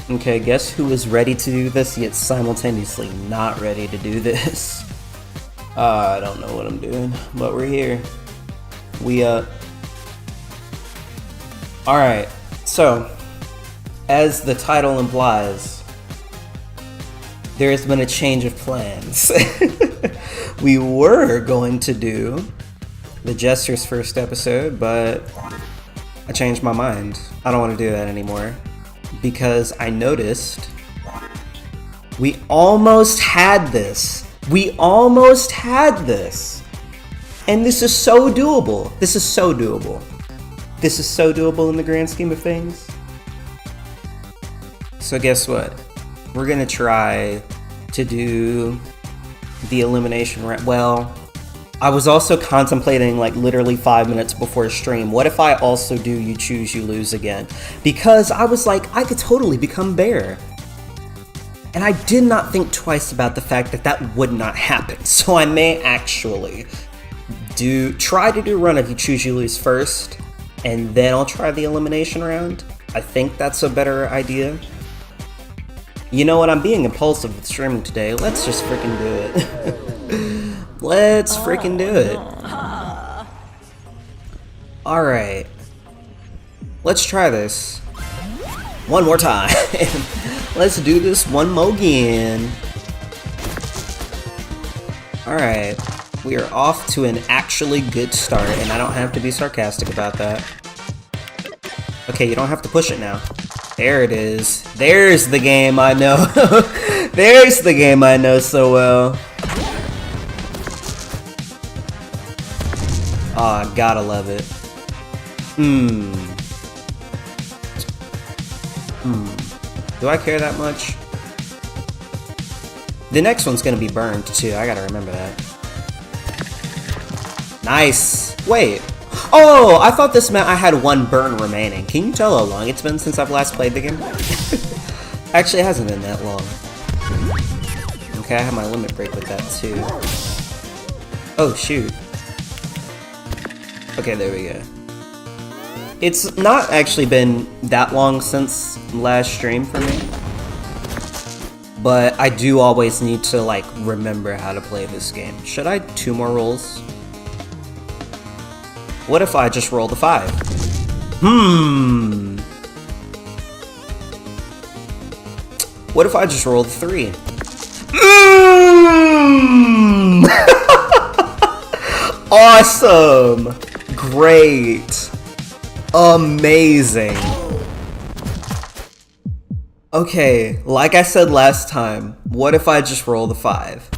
Okay, guess who is ready to do this yet simultaneously not ready to do this? I don't know what I'm doing, but we're here. Alright, so, as the title implies, there has been a change of plans. We were going to do the Jester's first episode, but I changed my mind. I don't want to do that anymore. Because I noticed we almost had this. We almost had this. And this is so doable. This is so doable. This is so doable in the grand scheme of things. So guess what? We're gonna try to do the elimination round. Well, I was also contemplating, like, literally 5 minutes before stream, what if I also do You Choose, You Lose again? Because I was like, I could totally become Bear. And I did not think twice about the fact that that would not happen. So I may actually try to do a run of You Choose, You Lose first, and then I'll try the elimination round. I think that's a better idea. You know what, I'm being impulsive with streaming today. Let's just freaking do it. Let's freaking do it. Alright. Let's try this. One more time. Let's do this one more again. Alright. We are off to an actually good start, and I don't have to be sarcastic about that. Okay, you don't have to push it now. There it is. There's the game I know. There's the game I know so well. Oh, gotta love it. Do I care that much? The next one's gonna be burned too, I gotta remember that. Nice! Wait. Oh, I thought this meant I had one burn remaining. Can you tell how long it's been since I've last played the game? Actually, it hasn't been that long. Okay, I have my limit break with that too. Oh, shoot. Okay, there we go. It's not actually been that long since last stream for me. But I do always need to, like, remember how to play this game. Should I 2 more rolls? What if I just roll the 5? What if I just roll the 3? Awesome! Great! Amazing! Okay, like I said last time, what if I just roll the 5?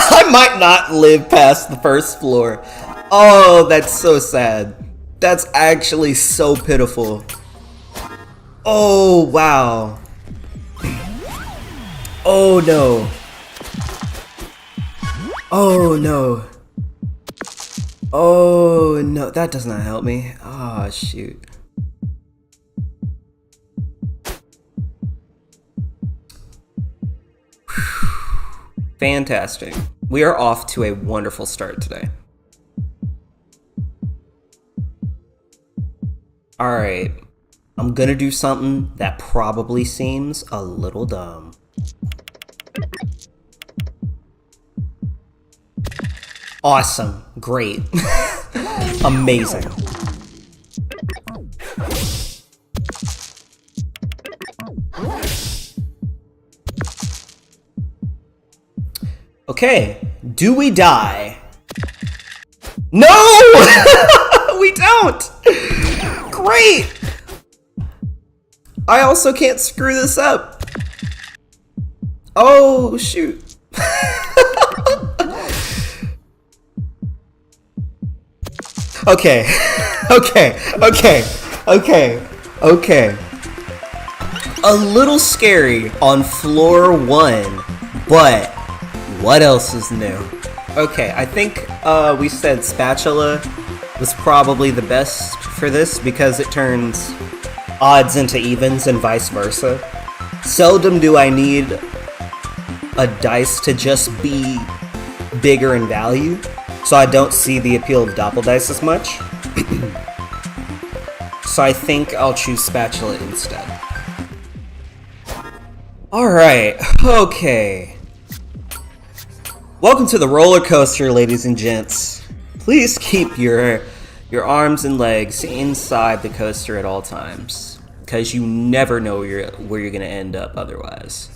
I might not live past the first floor. Oh, that's so sad. That's actually so pitiful. Oh, wow. Oh, no. Oh, no. Oh, no. That does not help me. Oh, shoot. Fantastic. We are off to a wonderful start today. Alright. I'm gonna do something that probably seems a little dumb. Awesome. Great. Amazing. Okay, do we die? No! We don't! Great! I also can't screw this up. Oh, shoot. Okay. Okay. A little scary on floor 1, but what else is new? Okay, I think we said spatula was probably the best for this because it turns odds into evens and vice versa. Seldom do I need a dice to just be bigger in value, so I don't see the appeal of doppel dice as much. So I think I'll choose spatula instead. Alright, okay. Welcome to the roller coaster, ladies and gents. Please keep your arms and legs inside the coaster at all times, because you never know where you're gonna end up otherwise.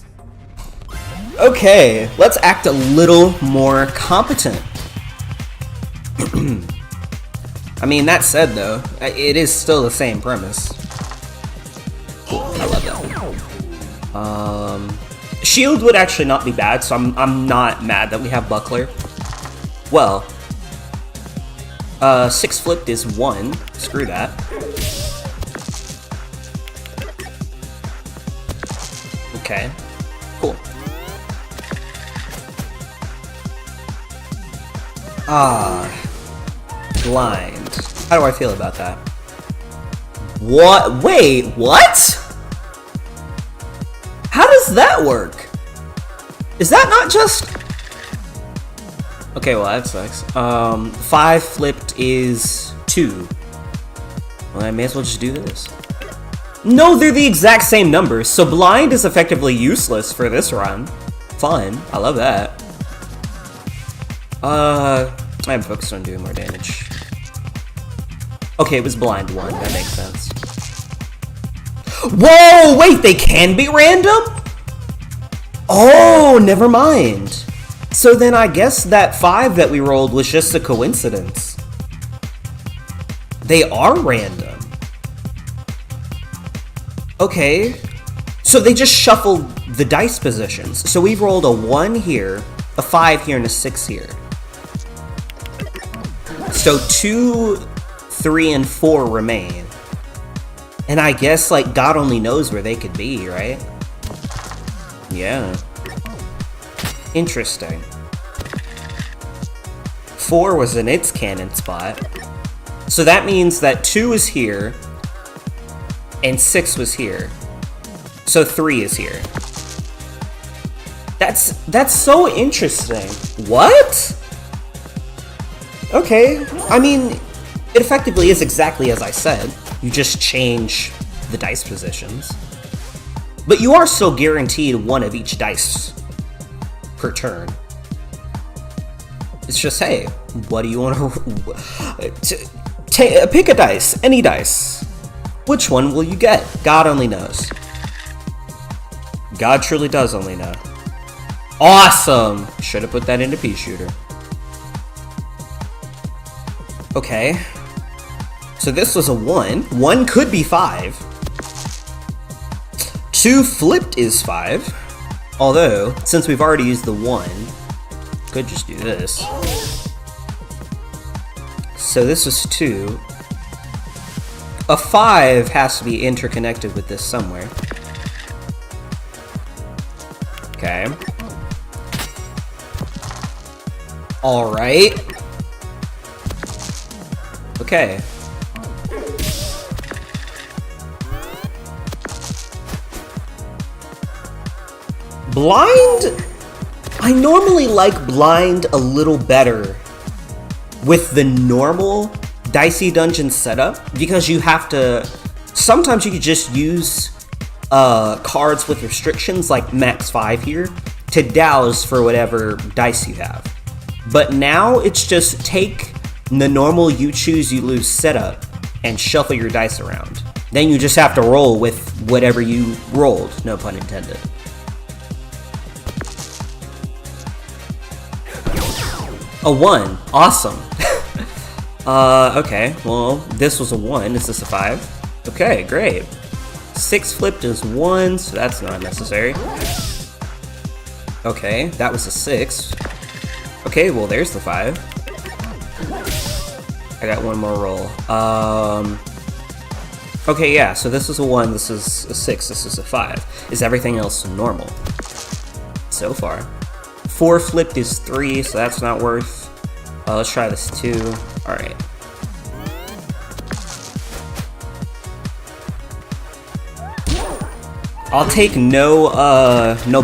Okay, let's act a little more competent. I mean, that said though, it is still the same premise. Cool, I love that. Shield would actually not be bad, so I'm not mad that we have Buckler. Well, 6 flipped is 1. Screw that. Okay, cool. Blind. How do I feel about that? What? Wait, what? How does that work? Is that not just... Okay, well, that sucks. 5 flipped is 2. Well, I may as well just do this. No, they're the exact same numbers, so blind is effectively useless for this run. Fun. I love that. I'm focused on doing more damage. Okay, it was blind 1. That makes sense. Whoa! Wait, they can be random? Oh, never mind. So then I guess that 5 that we rolled was just a coincidence. They are random. Okay. So they just shuffled the dice positions. So we've rolled a 1 here, a 5 here, and a 6 here. So 2, 3, and 4 remain. And I guess, like, God only knows where they could be, right? Yeah. Interesting. 4 was in its canon spot. So that means that 2 is here, and 6 was here. So 3 is here. That's so interesting. What? Okay, I mean, it effectively is exactly as I said. You just change the dice positions. But you are still guaranteed 1 of each dice per turn. It's just, hey, what do you want to... pick a dice, any dice. Which one will you get? God only knows. God truly does only know. Awesome! Should have put that into pea shooter. Okay. So this was a 1. 1 could be 5. 2 flipped is 5. Although, since we've already used the 1, could just do this. So this is 2. A 5 has to be interconnected with this somewhere. Okay. Alright. Okay. Blind? I normally like blind a little better with the normal Dicey Dungeon setup, because you have to... Sometimes you could just use cards with restrictions, like max 5 here, to douse for whatever dice you have. But now it's just take the normal you choose you lose setup and shuffle your dice around. Then you just have to roll with whatever you rolled, no pun intended. A 1, awesome. Okay, well, this was a 1, is this a 5? Okay, great. 6 flipped is 1, so that's not necessary. Okay, that was a 6. Okay, well, there's the 5. I got one more roll. Okay, yeah, so this is a 1, this is a 6, this is a 5. Is everything else normal? So far. 4 flipped is 3, so that's not worth. Let's try this 2. Alright. I'll take no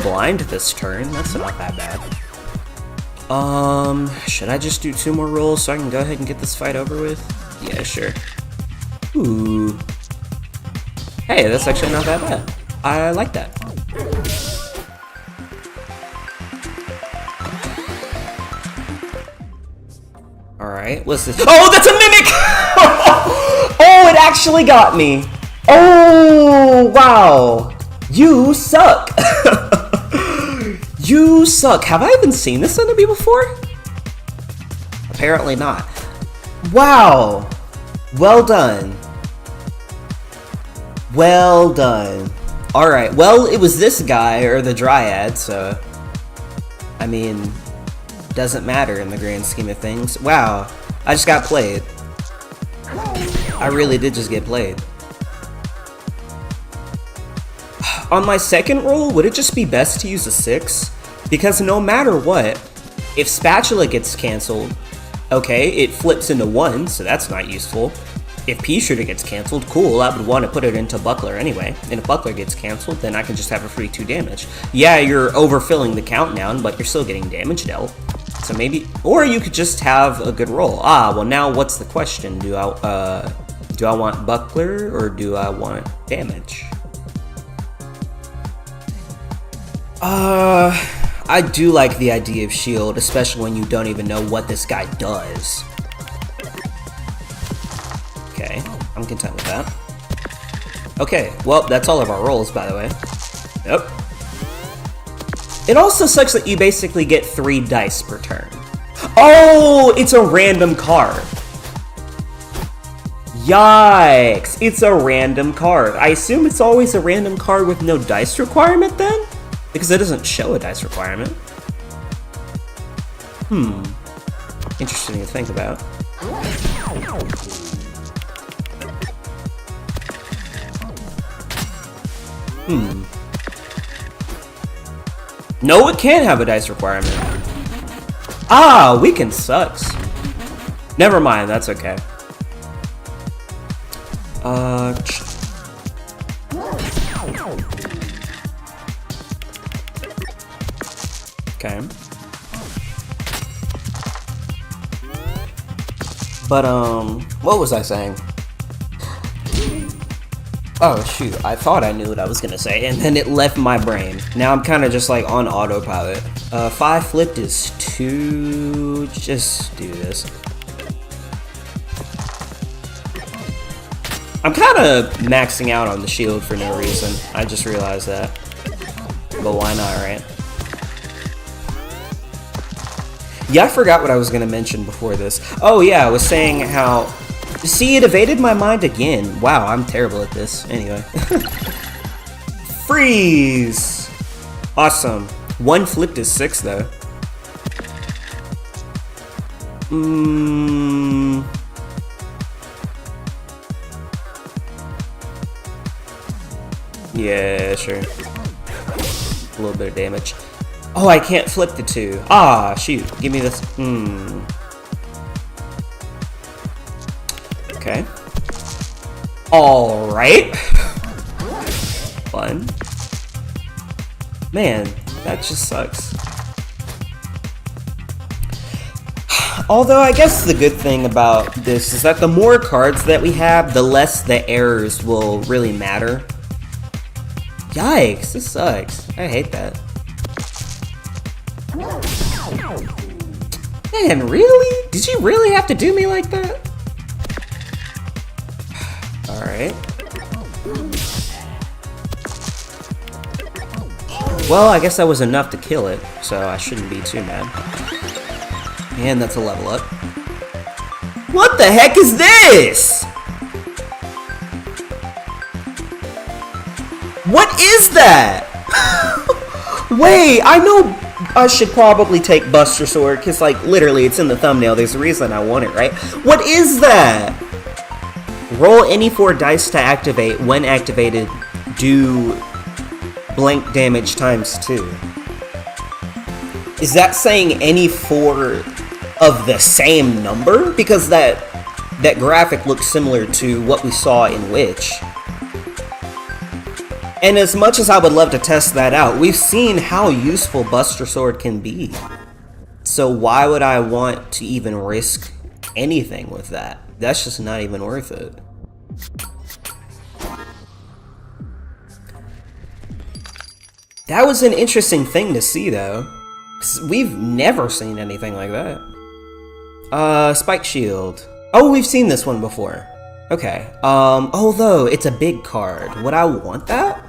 blind this turn. That's not that bad. Should I just do 2 more rolls so I can go ahead and get this fight over with? Yeah, sure. Ooh. Hey, that's actually not that bad. I like that. Alright, what's this? Oh, that's a mimic! Oh, it actually got me. Oh, wow. You suck. You suck. Have I even seen this enemy before? Apparently not. Wow. Well done. Well done. Alright, well, it was this guy, or the Dryad, so... I mean, doesn't matter in the grand scheme of things. Wow, I just got played. I really did just get played. On my second roll, would it just be best to use a 6? Because no matter what, if Spatula gets cancelled, okay, it flips into 1, so that's not useful. If P-Shooter gets cancelled, cool, I would want to put it into Buckler anyway. And if Buckler gets cancelled, then I can just have a free 2 damage. Yeah, you're overfilling the countdown, but you're still getting damage dealt. So maybe, or you could just have a good roll. Ah, well now what's the question? Do I want Buckler or do I want damage? I do like the idea of shield, especially when you don't even know what this guy does. Okay, I'm content with that. Okay, well, that's all of our rolls, by the way. Yep. It also sucks that you basically get 3 dice per turn. Oh, it's a random card. Yikes, it's a random card. I assume it's always a random card with no dice requirement then? Because it doesn't show a dice requirement. Interesting to think about. No, it can't have a dice requirement. Ah, weaken sucks. Never mind, that's okay. Okay. But, what was I saying? Oh, shoot, I thought I knew what I was gonna say, and then it left my brain. Now I'm kind of just, like, on autopilot. 5 flipped is 2... Just do this. I'm kind of maxing out on the shield for no reason. I just realized that. But why not, right? Yeah, I forgot what I was gonna mention before this. Oh yeah, I was saying how... See, it evaded my mind again. Wow, I'm terrible at this. Anyway. Freeze! Awesome. 1 flipped is 6, though. Yeah, sure. A little bit of damage. Oh, I can't flip the 2. Ah, shoot. Give me this. Okay. Alright. Fun. Man, that just sucks. Although, I guess the good thing about this is that the more cards that we have, the less the errors will really matter. Yikes, this sucks. I hate that. Man, really? Did you really have to do me like that? Alright. Well, I guess that was enough to kill it, so I shouldn't be too mad. And that's a level up. What the heck is this? What is that? Wait, I know I should probably take Buster Sword, because, like, literally, it's in the thumbnail. There's a reason I want it, right? What is that? Roll any 4 dice to activate. When activated, do blank damage times 2. Is that saying any 4 of the same number? Because that graphic looks similar to what we saw in Witch. And as much as I would love to test that out, we've seen how useful Buster Sword can be. So why would I want to even risk anything with that? That's just not even worth it. That was an interesting thing to see, though. We've never seen anything like that. Spike Shield. Oh, we've seen this one before. Okay. Although it's a big card. Would I want that?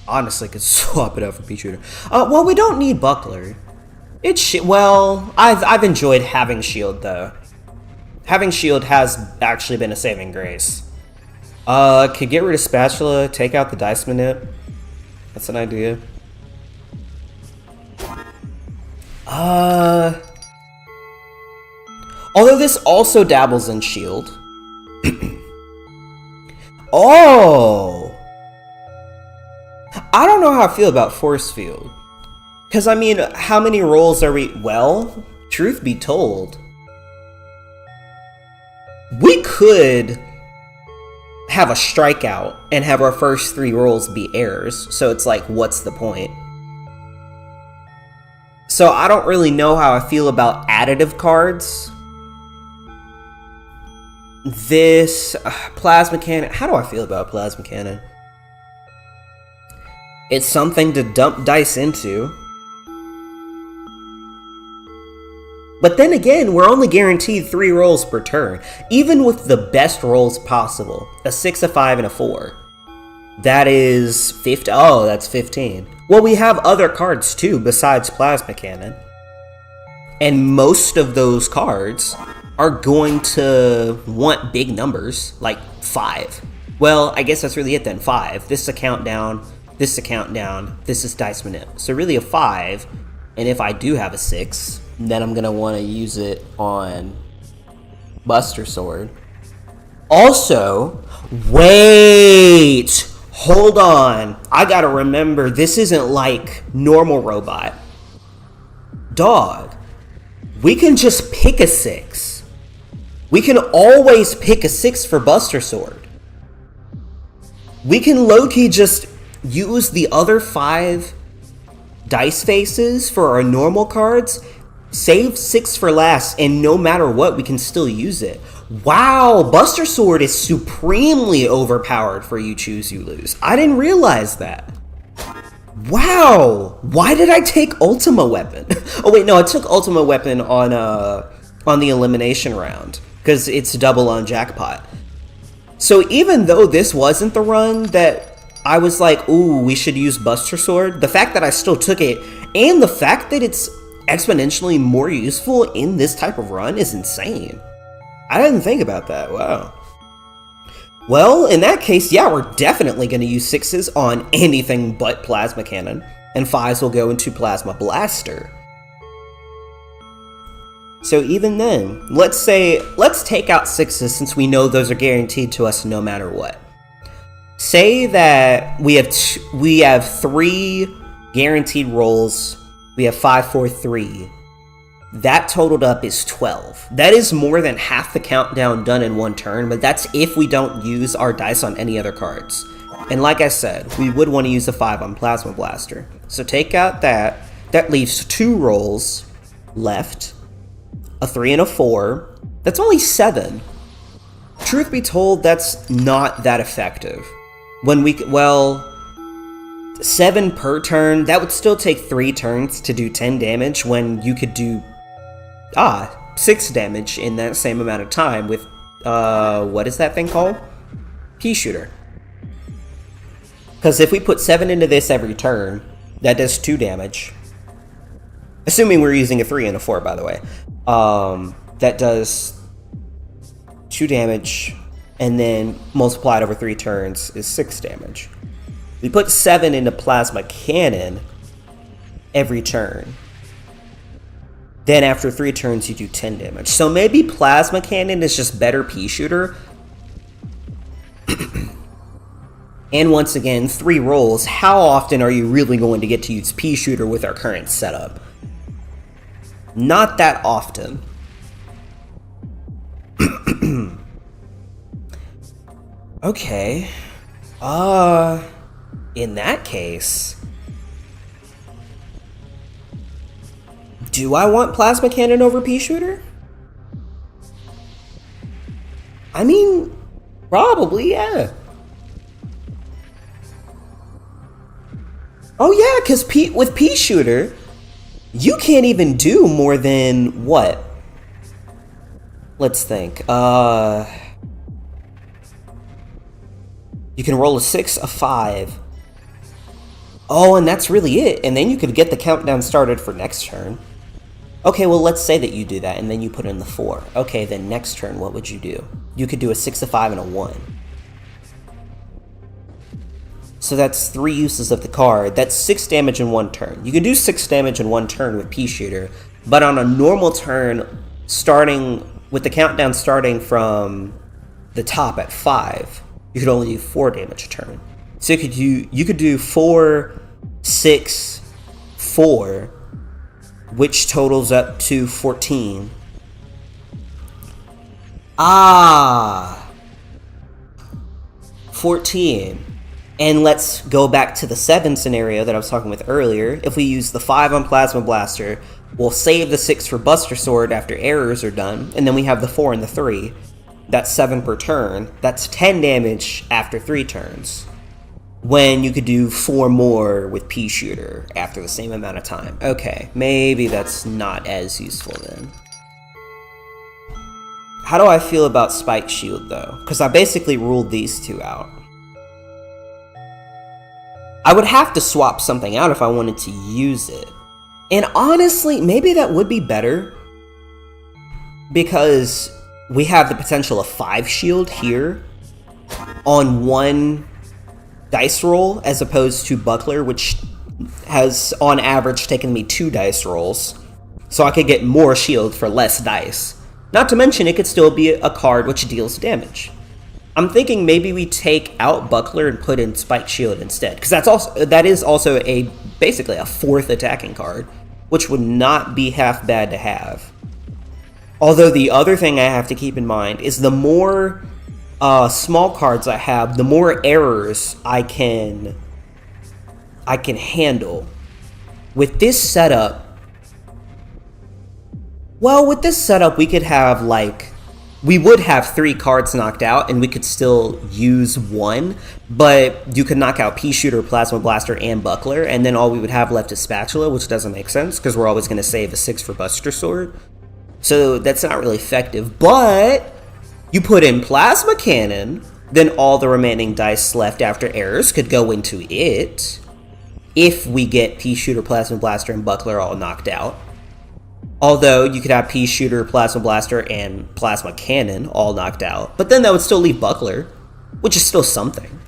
Honestly, could swap it out for Pea Shooter. Well, we don't need Buckler. Well, I've enjoyed having Shield, though. Having Shield has actually been a saving grace. Could get rid of Spatula, take out the Dice Manip. That's an idea. Although this also dabbles in Shield. Oh! I don't know how I feel about Force Field. Because, I mean, how many rolls are we... Well, truth be told, we could have a strikeout and have our first 3 rolls be errors. So it's like, what's the point? So I don't really know how I feel about additive cards. This Plasma Cannon... How do I feel about Plasma Cannon? It's something to dump dice into. But then again, we're only guaranteed 3 rolls per turn. Even with the best rolls possible. A 6, a 5, and a 4. That is 50. Oh, that's 15. Well, we have other cards too, besides Plasma Cannon. And most of those cards are going to want big numbers, like 5. Well, I guess that's really it then, 5. This is a countdown, this is a countdown, this is Dice Manip. So really a 5, and if I do have a 6, then I'm going to want to use it on Buster Sword. Also, wait! Hold on. I gotta remember, this isn't like normal robot. Dog. We can just pick a 6. We can always pick a 6 for Buster Sword. We can low-key just use the other 5 dice faces for our normal cards, save 6 for last, and no matter what, we can still use it. Wow, Buster Sword is supremely overpowered for You Choose, You Lose. I didn't realize that. Wow, why did I take Ultima Weapon? Oh wait, no, I took Ultima Weapon on the Elimination Round, because it's double on Jackpot. So even though this wasn't the run that I was like, ooh, we should use Buster Sword, the fact that I still took it, and the fact that it's exponentially more useful in this type of run is insane. I didn't think about that. Wow. Well, in that case, yeah, we're definitely going to use 6s on anything but Plasma Cannon, and 5s will go into Plasma Blaster. So even then, let's take out 6s since we know those are guaranteed to us no matter what. Say that we have 3 guaranteed rolls. We have 5, 4, 3. That totaled up is 12. That is more than half the countdown done in one turn, but that's if we don't use our dice on any other cards. And like I said, we would want to use a 5 on Plasma Blaster. So take out that. That leaves 2 rolls left. A 3 and a 4. That's only 7. Truth be told, that's not that effective. Well, 7 per turn, that would still take 3 turns to do 10 damage when you could do 6 damage in that same amount of time with, what is that thing called? Pea Shooter. Because if we put 7 into this every turn, that does 2 damage. Assuming we're using a 3 and a 4, by the way. That does 2 damage, and then multiplied over 3 turns is 6 damage. We put 7 into Plasma Cannon every turn. Then after 3 turns, you do 10 damage. So maybe Plasma Cannon is just better Pea Shooter. And once again, 3 rolls. How often are you really going to get to use Pea Shooter with our current setup? Not that often. Okay. In that case, do I want Plasma Cannon over Pea Shooter? I mean, probably, yeah. Oh yeah, because with Pea Shooter, you can't even do more than what? Let's think. You can roll a 6, a 5. Oh, and that's really it. And then you could get the countdown started for next turn. Okay, well, let's say that you do that, and then you put in the 4. Okay, then next turn, what would you do? You could do a 6, a 5, and a 1. So that's 3 uses of the card. That's 6 damage in 1 turn. You can do 6 damage in 1 turn with Pea Shooter, but on a normal turn, starting with the countdown starting from the top at 5, you could only do 4 damage a turn. So you could do 4, 6, 4, which totals up to 14. 14. And let's go back to the 7 scenario that I was talking with earlier. If we use the 5 on Plasma Blaster, we'll save the 6 for Buster Sword after errors are done, and then we have the 4 and the 3. That's 7 per turn. That's 10 damage after 3 turns. When you could do 4 more with Pea Shooter after the same amount of time. Okay, maybe that's not as useful then. How do I feel about Spike Shield though? Because I basically ruled these 2 out. I would have to swap something out if I wanted to use it. And honestly, maybe that would be better. Because we have the potential of 5 shield here on 1 dice roll, as opposed to Buckler, which has on average taken me 2 dice rolls. So I could get more shield for less dice. Not to mention, it could still be a card which deals damage. I'm thinking maybe we take out Buckler and put in Spike Shield instead, because that is also basically a 4th attacking card, which would not be half bad to have. Although the other thing I have to keep in mind is the more small cards I have, the more errors I can handle. With this setup, we could have we would have 3 cards knocked out, and we could still use 1, but you could knock out Pea Shooter, Plasma Blaster, and Buckler, and then all we would have left is Spatula, which doesn't make sense, because we're always going to save a 6 for Buster Sword. So that's not really effective, but you put in Plasma Cannon, then all the remaining dice left after errors could go into it, if we get Pea Shooter, Plasma Blaster, and Buckler all knocked out. Although, you could have Pea Shooter, Plasma Blaster, and Plasma Cannon all knocked out. But then that would still leave Buckler, which is still something.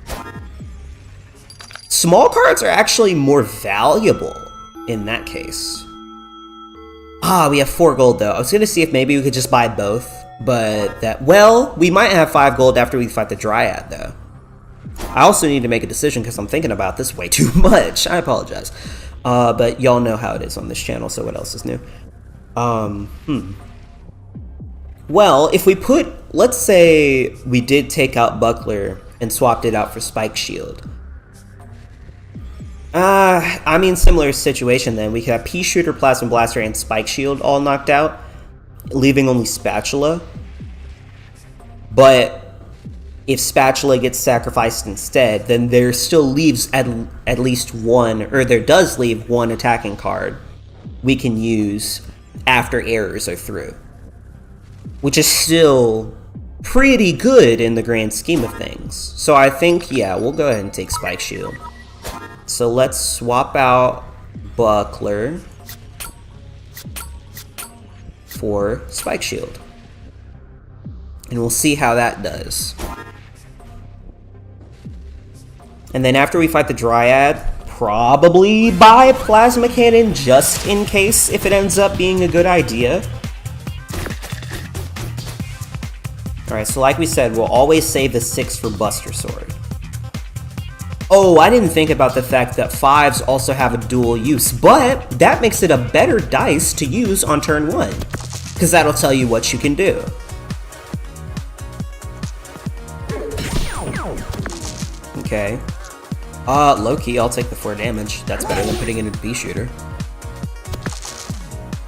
Small cards are actually more valuable in that case. We have 4 gold though. I was going to see if maybe we could just buy both. But we might have 5 gold after we fight the Dryad though. I also need to make a decision because I'm thinking about this way too much. I apologize. But y'all know how it is on this channel, so what else is new? Well, if we let's say we did take out Buckler and swapped it out for Spike Shield. I mean, similar situation then. We could have Pea Shooter, Plasma Blaster, and Spike Shield all knocked out, leaving only Spatula. But if Spatula gets sacrificed instead, then there still leaves at least 1, or there does leave 1 attacking card we can use after errors are through, which is still pretty good in the grand scheme of things. So I think, yeah, we'll go ahead and take Spike Shield. So let's swap out Buckler for Spike Shield, and we'll see how that does. And then after we fight the Dryad, probably buy Plasma Cannon just in case if it ends up being a good idea. Alright, so like we said, we'll always save the 6 for Buster Sword. Oh, I didn't think about the fact that 5s also have a dual use, but that makes it a better dice to use on turn 1, because that'll tell you what you can do. Okay. Low-key, I'll take the 4 damage. That's better than putting it into Pea Shooter.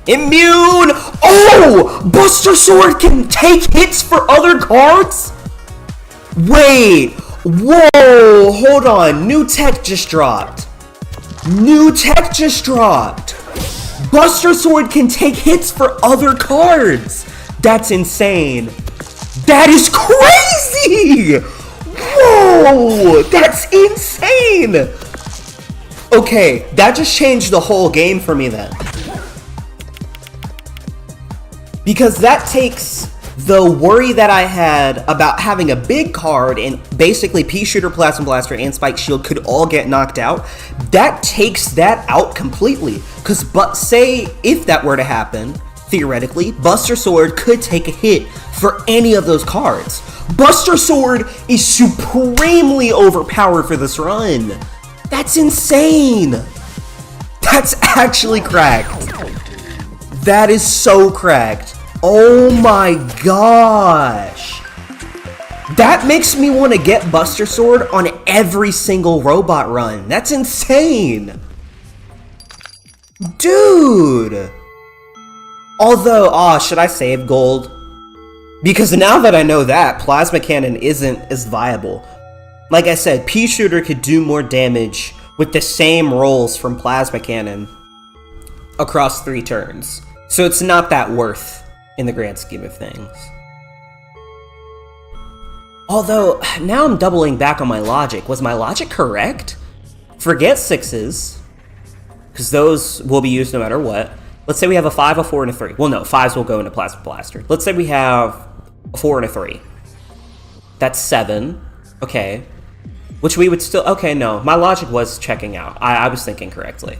Immune! Oh! Buster Sword can take hits for other cards? Wait! Whoa! Hold on. New tech just dropped. New tech just dropped. Buster Sword can take hits for other cards. That's insane. That is crazy! Whoa! That's insane! Okay, that just changed the whole game for me then. Because that takes the worry that I had about having a big card and basically Pea Shooter, Plasma Blaster, and Spike Shield could all get knocked out. That takes that out completely. But say if that were to happen, theoretically, Buster Sword could take a hit for any of those cards. Buster Sword is supremely overpowered for this run. That's insane. That's actually cracked. That is so cracked. Oh my gosh. That makes me want to get Buster Sword on every single robot run. That's insane. Dude. Although, should I save gold? Because now that I know that, Plasma Cannon isn't as viable. Like I said, Pea Shooter could do more damage with the same rolls from Plasma Cannon across 3 turns. So it's not that worth in the grand scheme of things. Although, now I'm doubling back on my logic. Was my logic correct? Forget 6s, because those will be used no matter what. Let's say we have a 5, a 4, and a 3. Well, no, 5s will go into Plasma Blaster. Let's say we have a 4 and a 3. That's 7. Okay. Which we would still... Okay, no. My logic was checking out. I was thinking correctly.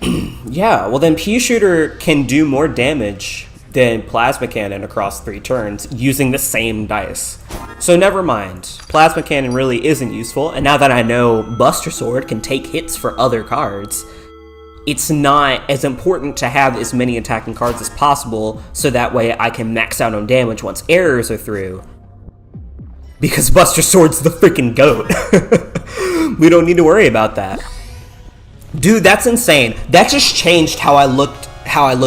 Yeah, well then Pea Shooter can do more damage than Plasma Cannon across 3 turns using the same dice. So never mind. Plasma Cannon really isn't useful, and now that I know Buster Sword can take hits for other cards, it's not as important to have as many attacking cards as possible, so that way I can max out on damage once errors are through. Because Buster Sword's the freaking GOAT. We don't need to worry about that. Dude, that's insane. That just changed how I look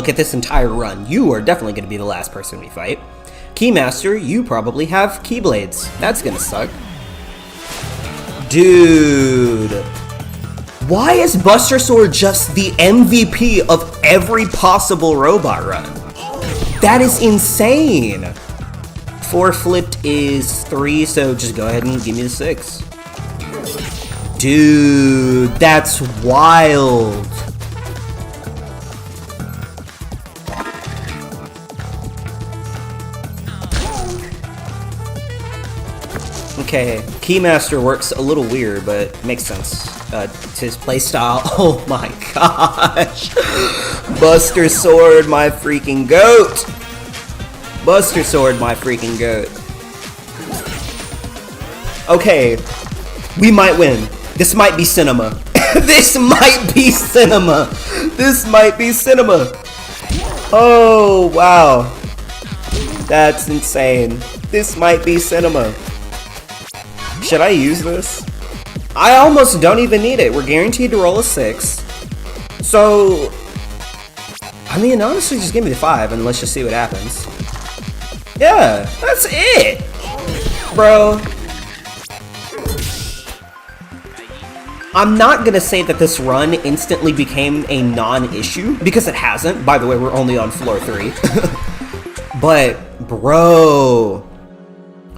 at this entire run. You are definitely going to be the last person we fight. Keymaster, you probably have Keyblades. That's going to suck. Dude. Why is Buster Sword just the MVP of every possible robot run? That is insane. 4 flipped is 3, so just go ahead and give me the 6. Dude, that's wild. Okay, Keymaster works a little weird, but makes sense to his playstyle. Oh my gosh. Buster Sword, my freaking GOAT. Buster Sword, my freaking GOAT. Okay, we might win. This might be cinema. This might be cinema. This might be cinema. Oh, wow. That's insane. This might be cinema. Should I use this? I almost don't even need it. We're guaranteed to roll a 6. So, I mean, honestly, just give me the 5 and let's just see what happens. Yeah, that's it. Bro. I'm not gonna say that this run instantly became a non-issue, because it hasn't. By the way, we're only on floor 3. But, bro.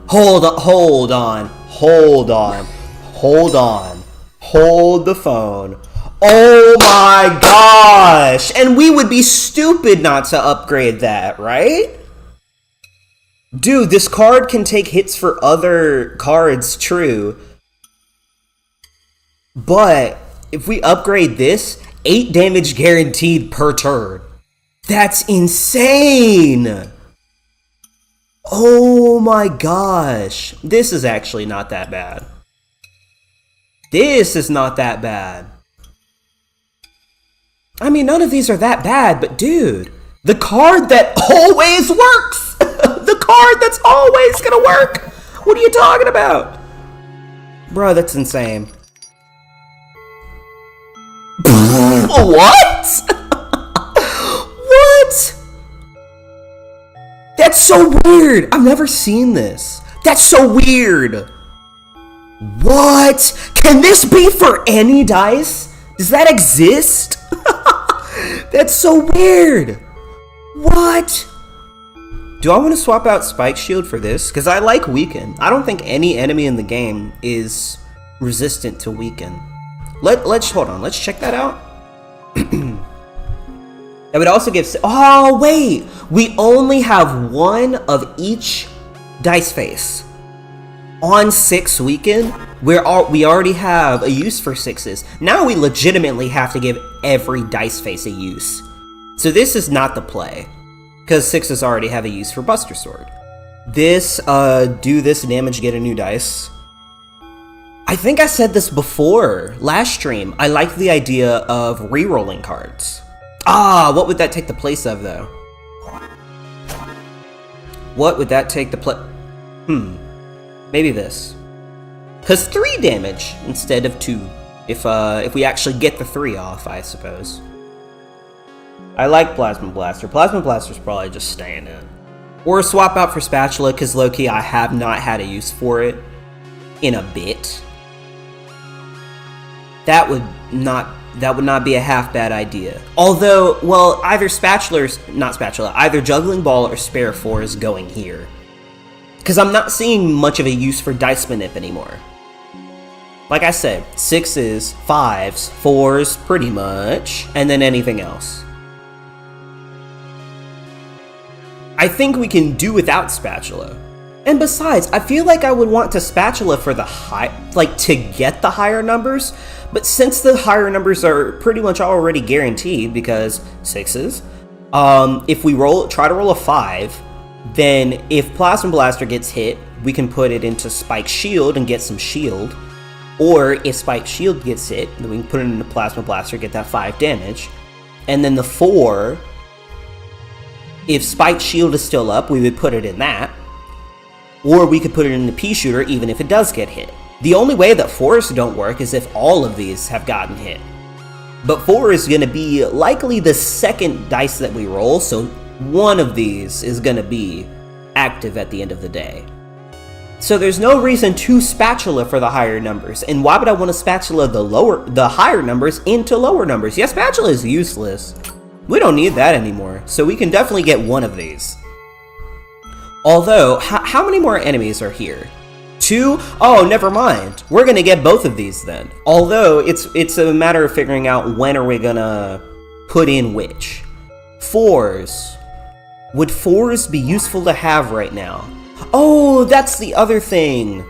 Hold on. Hold the phone. Oh my gosh! And we would be stupid not to upgrade that, right? Dude, this card can take hits for other cards, true. But if we upgrade this, 8 damage guaranteed per turn. That's insane! Oh my gosh. This is actually not that bad. This is not that bad. I mean, none of these are that bad, but dude, the card that always works! The card that's always gonna work! What are you talking about? Bro, that's insane. What? What? That's so weird. I've never seen this. That's so weird. What? Can this be for any dice? Does that exist? That's so weird. What? Do I want to swap out Spike Shield for this? Because I like Weaken. I don't think any enemy in the game is resistant to Weaken. Let's hold on. Let's check that out. That would also give... Oh, wait! We only have one of each dice face. On 6 Weaken, we already have a use for 6s. Now we legitimately have to give every dice face a use. So this is not the play. Because 6s already have a use for Buster Sword. This, do this damage, get a new dice. I think I said this before, last stream. I like the idea of re-rolling cards. Ah, what would that take the place of, though? What would that take the place... Maybe this. Because 3 damage instead of 2. If we actually get the 3 off, I suppose. I like Plasma Blaster. Plasma Blaster's probably just staying in. Or swap out for Spatula, because low-key I have not had a use for it in a bit. That would not be a half bad idea. Although, well, either either Juggling Ball or Spare 4 is going here. Because I'm not seeing much of a use for Dice Manip anymore. Like I said, 6s, 5s, 4s, pretty much, and then anything else. I think we can do without Spatula. And besides, I feel like I would want to Spatula for the to get the higher numbers, but since the higher numbers are pretty much already guaranteed because 6s, if we try to roll a 5, then if Plasma Blaster gets hit, we can put it into Spike Shield and get some shield. Or if Spike Shield gets hit, then we can put it into Plasma Blaster, get that 5 damage. And then the 4, if Spike Shield is still up, we would put it in that. Or we could put it in the Pea Shooter even if it does get hit. The only way that 4s don't work is if all of these have gotten hit. But 4 is going to be likely the second dice that we roll, so one of these is going to be active at the end of the day. So there's no reason to Spatula for the higher numbers. And why would I want to Spatula the higher numbers into lower numbers? Yeah, Spatula is useless. We don't need that anymore, so we can definitely get one of these. Although, how many more enemies are here? 2? Oh, never mind. We're gonna get both of these then. Although, it's a matter of figuring out when are we gonna put in which. 4s. Would 4s be useful to have right now? Oh, that's the other thing.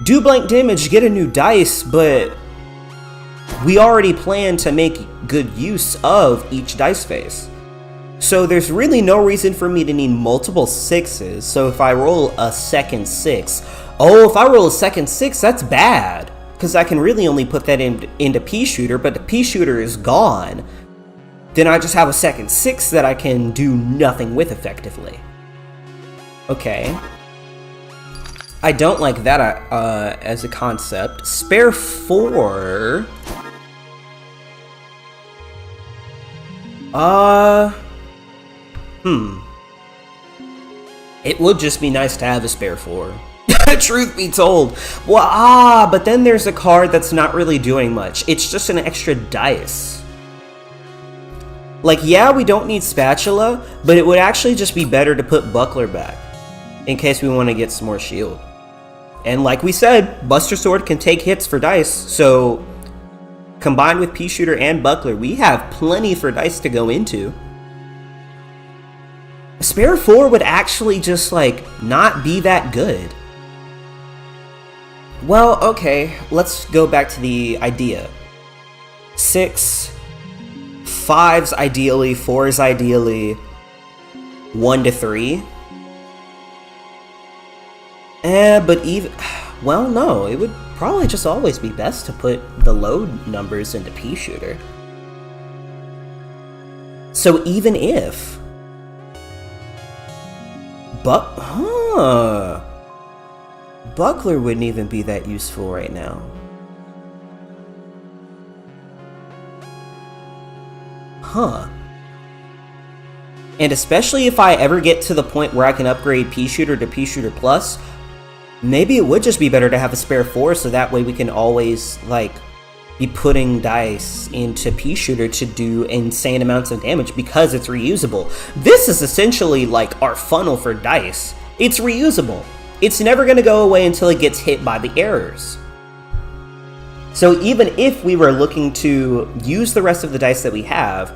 Do blank damage, get a new dice, but we already plan to make good use of each dice face. So there's really no reason for me to need multiple 6s, so if I roll a second 6... Oh, if I roll a second 6, that's bad! Because I can really only put that into Pea Shooter, but the Pea Shooter is gone. Then I just have a second 6 that I can do nothing with effectively. Okay. I don't like that as a concept. Spare 4... It would just be nice to have a Spare 4. Truth be told. Well, but then there's a card that's not really doing much. It's just an extra dice. Like, yeah, we don't need Spatula, but it would actually just be better to put Buckler back, in case we want to get some more shield. And like we said, Buster Sword can take hits for dice, so combined with Pea Shooter and Buckler, we have plenty for dice to go into. Spare 4 would actually just, like, not be that good. Well, okay, let's go back to the idea. 6, 5s ideally, 4s ideally, 1 to 3. But even... Well, no, it would probably just always be best to put the low numbers into Pea Shooter. So even if... Buckler wouldn't even be that useful right now. Huh. And especially if I ever get to the point where I can upgrade Pea Shooter to Pea Shooter Plus, maybe it would just be better to have a spare 4, so that way we can always, like, be putting dice into Pea Shooter to do insane amounts of damage because it's reusable. This is essentially like our funnel for dice. It's reusable. It's never going to go away until it gets hit by the errors. So even if we were looking to use the rest of the dice that we have,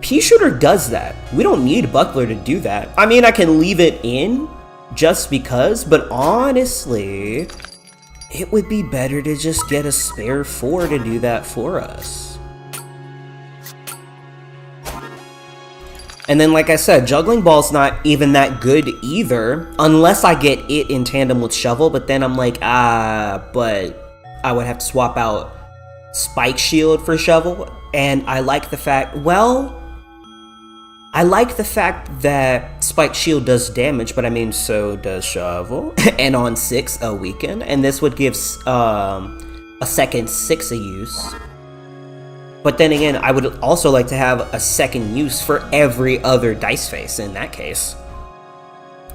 Pea Shooter does that. We don't need Buckler to do that. I mean, I can leave it in just because, but honestly, it would be better to just get a spare 4 to do that for us. And then, like I said, Juggling Ball's not even that good either, unless I get it in tandem with Shovel, but then I'm like, but I would have to swap out Spike Shield for Shovel, and I like the fact, I like the fact that Spike Shield does damage, but I mean, so does Shovel, and on 6, a weaken, and this would give a second 6 a use. But then again, I would also like to have a second use for every other dice face in that case.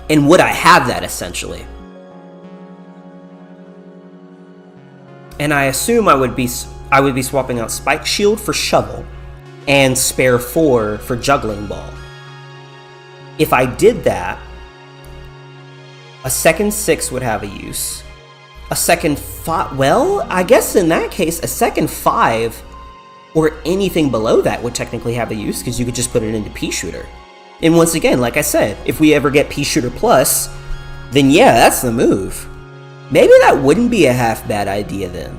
And would I have that, essentially? And I assume I would be swapping out Spike Shield for Shovel, and spare 4 for Juggling Ball. If I did that, a second 6 would have a use. A second 5, well, I guess in that case, a second 5 or anything below that would technically have a use, because you could just put it into Pea Shooter. And once again, like I said, if we ever get Pea Shooter Plus, then yeah, that's the move. Maybe that wouldn't be a half bad idea then.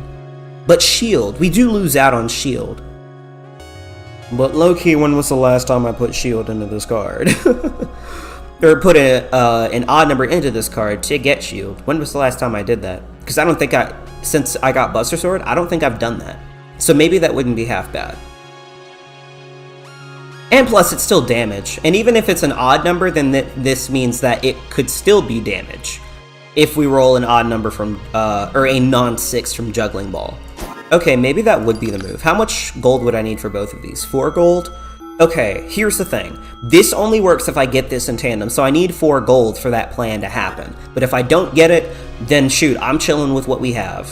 But Shield, we do lose out on Shield. But low-key, when was the last time I put Shield into this card? Or put an odd number into this card to get Shield. When was the last time I did that? Because I don't think since I got Buster Sword, I don't think I've done that. So maybe that wouldn't be half bad. And plus, it's still damage. And even if it's an odd number, then this means that it could still be damage if we roll an odd number from, or a non-6 from Juggling Ball. Okay, maybe that would be the move. How much gold would I need for both of these? 4 gold? Okay, here's the thing. This only works if I get this in tandem, so I need 4 gold for that plan to happen. But if I don't get it, then shoot, I'm chilling with what we have.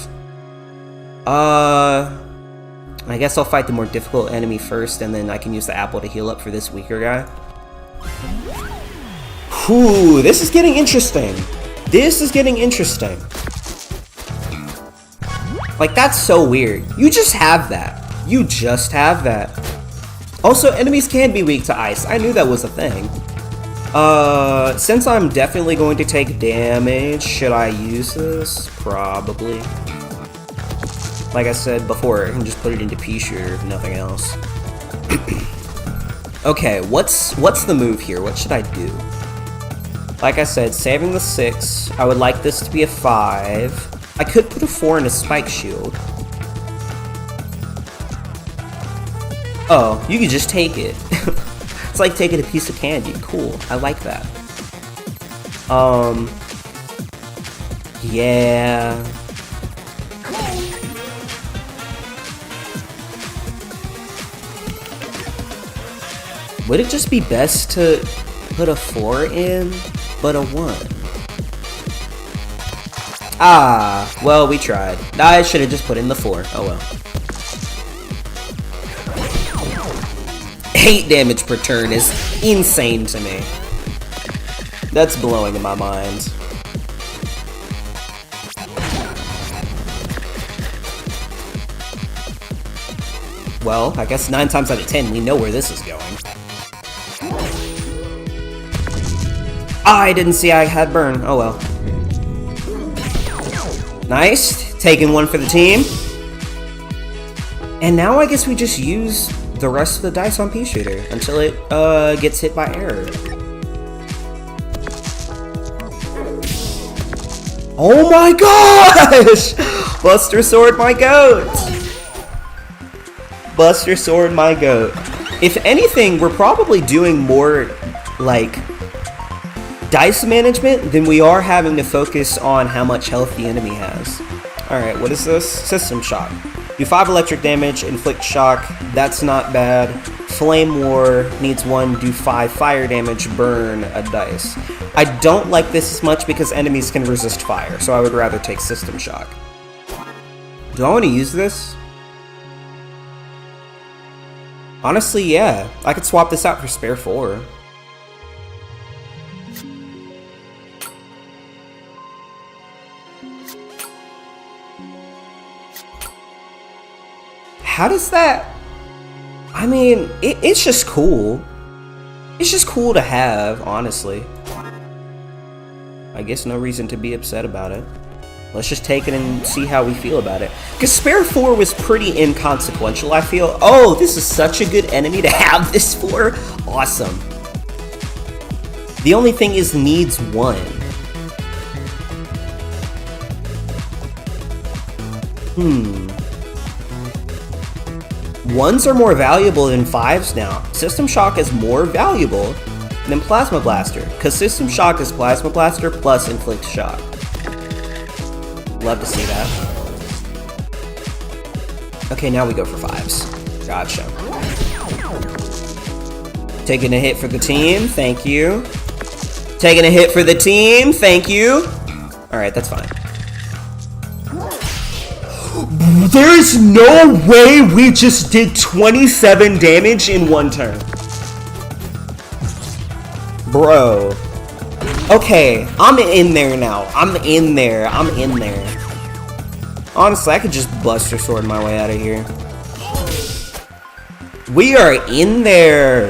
I guess I'll fight the more difficult enemy first, and then I can use the apple to heal up for this weaker guy. Whew, this is getting interesting. This is getting interesting. Like, that's so weird. You just have that. You just have that. Also, enemies can be weak to ice. I knew that was a thing. Since I'm definitely going to take damage, should I use this? Probably. Like I said before, I can just put it into Pea Shooter, if nothing else. Okay, what's the move here? What should I do? Like I said, saving the 6. I would like this to be a 5. I could put a 4 in a Spike Shield. Oh, you could just take it. It's like taking a piece of candy. Cool, I like that. Yeah. Would it just be best to put a 4 in, but a 1? Ah, well, we tried. I should have just put in the 4. Oh well. 8 damage per turn is insane to me. That's blowing my mind. Well, I guess 9 times out of 10 we know where this is going. I didn't see I had burn. Oh well. Nice. Taking 1 for the team. And now I guess we just use the rest of the dice on Pea Shooter until it gets hit by error. Oh my gosh! Buster Sword my goat! Buster Sword my goat. If anything, we're probably doing more, like, dice management, then we are having to focus on how much health the enemy has. Alright, what is this? System shock. Do 5 electric damage, inflict shock, that's not bad. Flame War needs 1, do 5 fire damage, burn a dice. I don't like this as much because enemies can resist fire, so I would rather take system shock. Do I want to use this? Honestly, yeah. I could swap this out for spare 4. How does that... I mean, it's just cool. It's just cool to have, honestly. I guess no reason to be upset about it. Let's just take it and see how we feel about it. Because Spare 4 was pretty inconsequential, I feel. Oh, this is such a good enemy to have this for. Awesome. The only thing is needs 1. Ones are more valuable than 5s now. System Shock is more valuable than Plasma Blaster, because System Shock is Plasma Blaster plus Inflict Shock. Love to see that. Okay, now we go for 5s. Gotcha. Taking a hit for the team, thank you. Taking a hit for the team, thank you. Alright, that's fine. There is no way we just did 27 damage in 1 turn. Bro. Okay, I'm in there now. I'm in there. Honestly, I could just Buster Sword my way out of here. We are in there.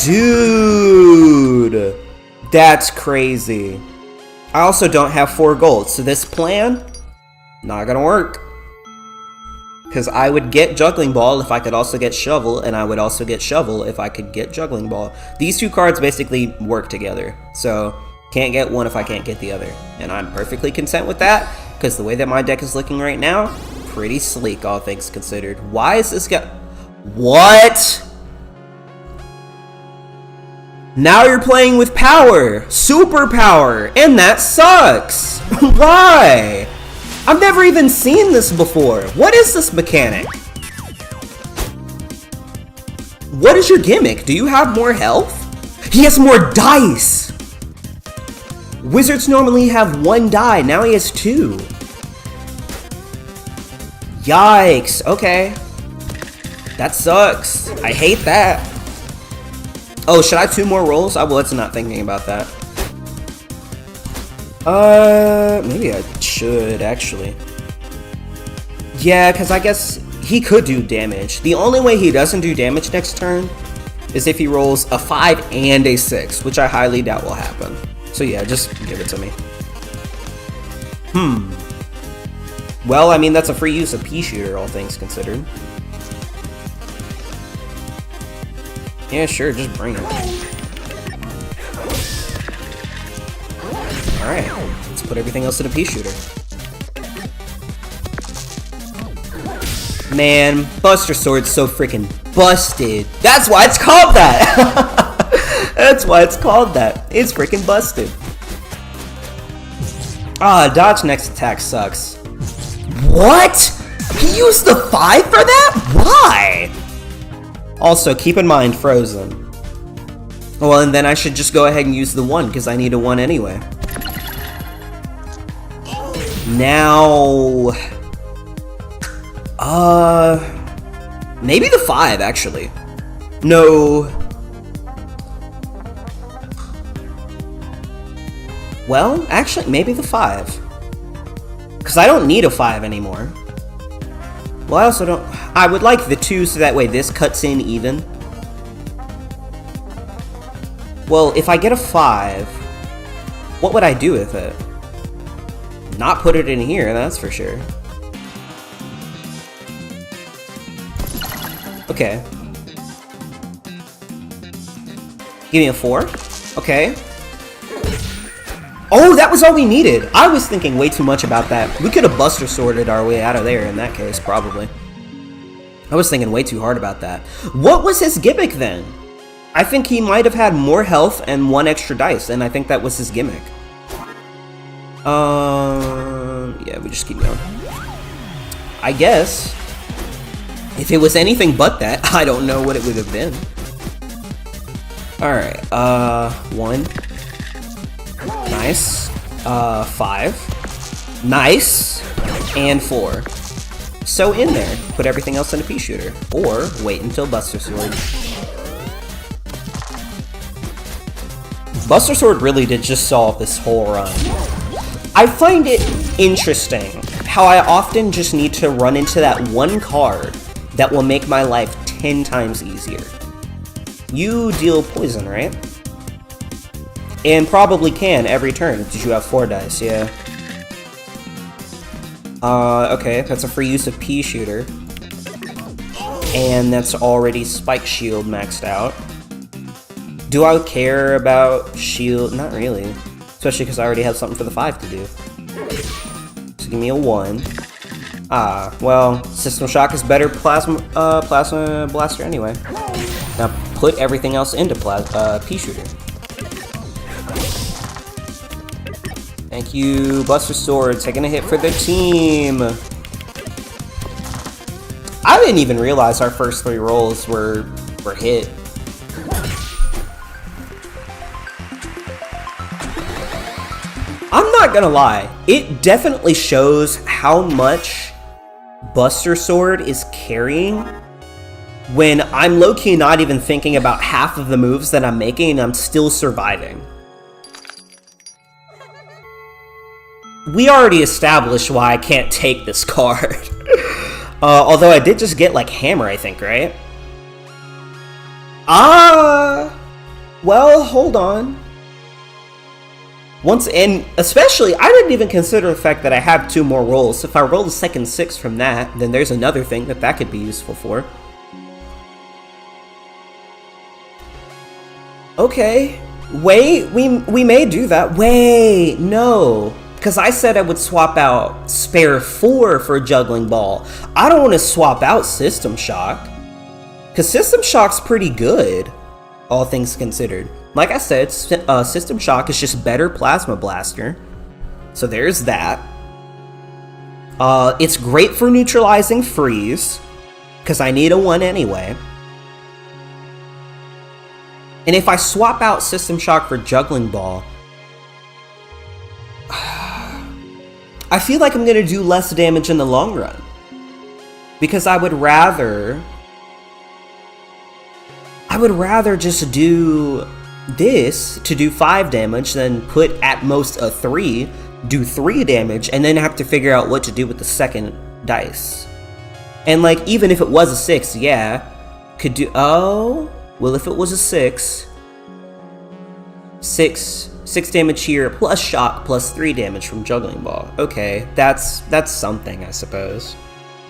Dude. That's crazy. I also don't have 4 gold, so this plan, not gonna work. Because I would get Juggling Ball if I could also get Shovel, and I would also get Shovel if I could get Juggling Ball. These 2 cards basically work together, so can't get one if I can't get the other. And I'm perfectly content with that, because the way that my deck is looking right now, pretty sleek, all things considered. Why is this guy... What? Now you're playing with power, super power, and that sucks. Why? I've never even seen this before. What is this mechanic? What is your gimmick? Do you have more health? He has more dice! Wizards normally have 1 die, now he has 2. Yikes, okay. That sucks. I hate that. Oh, should I have 2 more rolls? I was not thinking about that. Maybe I should, actually. Yeah, because I guess he could do damage. The only way he doesn't do damage next turn is if he rolls a 5 and a 6, which I highly doubt will happen. So yeah, just give it to me. Well, I mean, that's a free use of Pea Shooter, all things considered. Yeah, sure, just bring it. Alright, let's put everything else in a Pea Shooter. Man, Buster Sword's so freaking busted. That's why it's called that! That's why it's called that. It's freaking busted. Ah, dodge next attack sucks. What? He used the 5 for that? Why? Also, keep in mind, frozen. Well, and then I should just go ahead and use the 1, because I need a 1 anyway. Now... maybe the 5, actually. No... Well, actually, maybe the 5. Because I don't need a 5 anymore. Well, I also don't... I would like the 2 so that way this cuts in even. Well, if I get a 5, what would I do with it? Not put it in here, that's for sure. Okay. Give me a 4. Okay. Oh, that was all we needed. I was thinking way too much about that. We could have Buster Sworded our way out of there in that case, probably. I was thinking way too hard about that. What was his gimmick then? I think he might have had more health and 1 extra dice, and I think that was his gimmick. Yeah, we just keep going. I guess if it was anything but that, I don't know what it would have been. Alright, 1. Nice. 5. Nice. And 4. So in there, put everything else in a pea shooter. Or wait until Buster Sword. Buster Sword really did just solve this whole run. I find it interesting how I often just need to run into that one card that will make my life 10 times easier. You deal poison, right? And probably can every turn, because you have 4 dice, yeah. Okay, that's a free use of pea shooter. And that's already Spike Shield maxed out. Do I care about shield? Not really. Especially because I already have something for the 5 to do. So give me a 1. Ah, well, System Shock is better Plasma Blaster anyway. Now put everything else into pea shooter. Thank you, Buster Sword, taking a hit for the team. I didn't even realize our first 3 rolls were hit. I'm not gonna lie, it definitely shows how much Buster Sword is carrying when I'm low-key not even thinking about half of the moves that I'm making and I'm still surviving. We already established why I can't take this card. Although I did just get, like, Hammer, I think, right? Well, hold on. And especially, I didn't even consider the fact that I have 2 more rolls. So if I roll the second 6 from that, then there's another thing that could be useful for. Okay. Wait, we may do that. Wait, no. Because I said I would swap out Spare 4 for Juggling Ball. I don't want to swap out System Shock. Because System Shock's pretty good, all things considered. Like I said, System Shock is just better Plasma Blaster. So there's that. It's great for neutralizing freeze, because I need a 1 anyway. And if I swap out System Shock for Juggling Ball, I feel like I'm going to do less damage in the long run. Because I would rather just do this to do 5 damage, then put at most a 3, do 3 damage, and then have to figure out what to do with the second dice. And like, even if it was a 6, yeah, could do, oh, well, if it was a 6 damage here, plus shock, plus 3 damage from Juggling Ball. Okay, that's something, I suppose.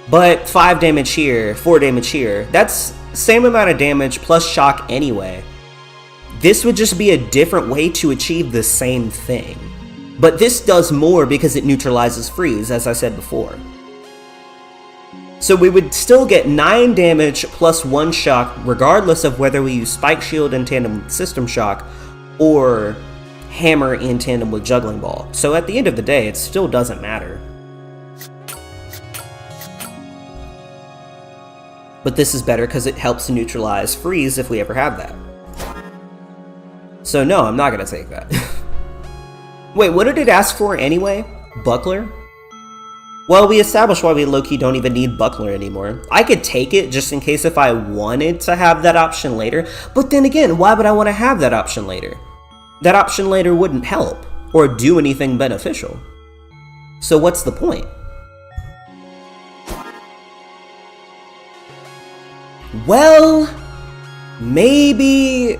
But 5 damage here, 4 damage here, that's same amount of damage plus shock anyway. This would just be a different way to achieve the same thing. But this does more because it neutralizes freeze, as I said before. So we would still get 9 damage plus 1 shock, regardless of whether we use Spike Shield in tandem with System Shock, or Hammer in tandem with Juggling Ball. So at the end of the day, it still doesn't matter. But this is better because it helps to neutralize freeze if we ever have that. So no, I'm not going to take that. Wait, what did it ask for anyway? Buckler? Well, we established why we low-key don't even need Buckler anymore. I could take it just in case if I wanted to have that option later, but then again, why would I want to have that option later? That option later wouldn't help, or do anything beneficial. So what's the point? Well, maybe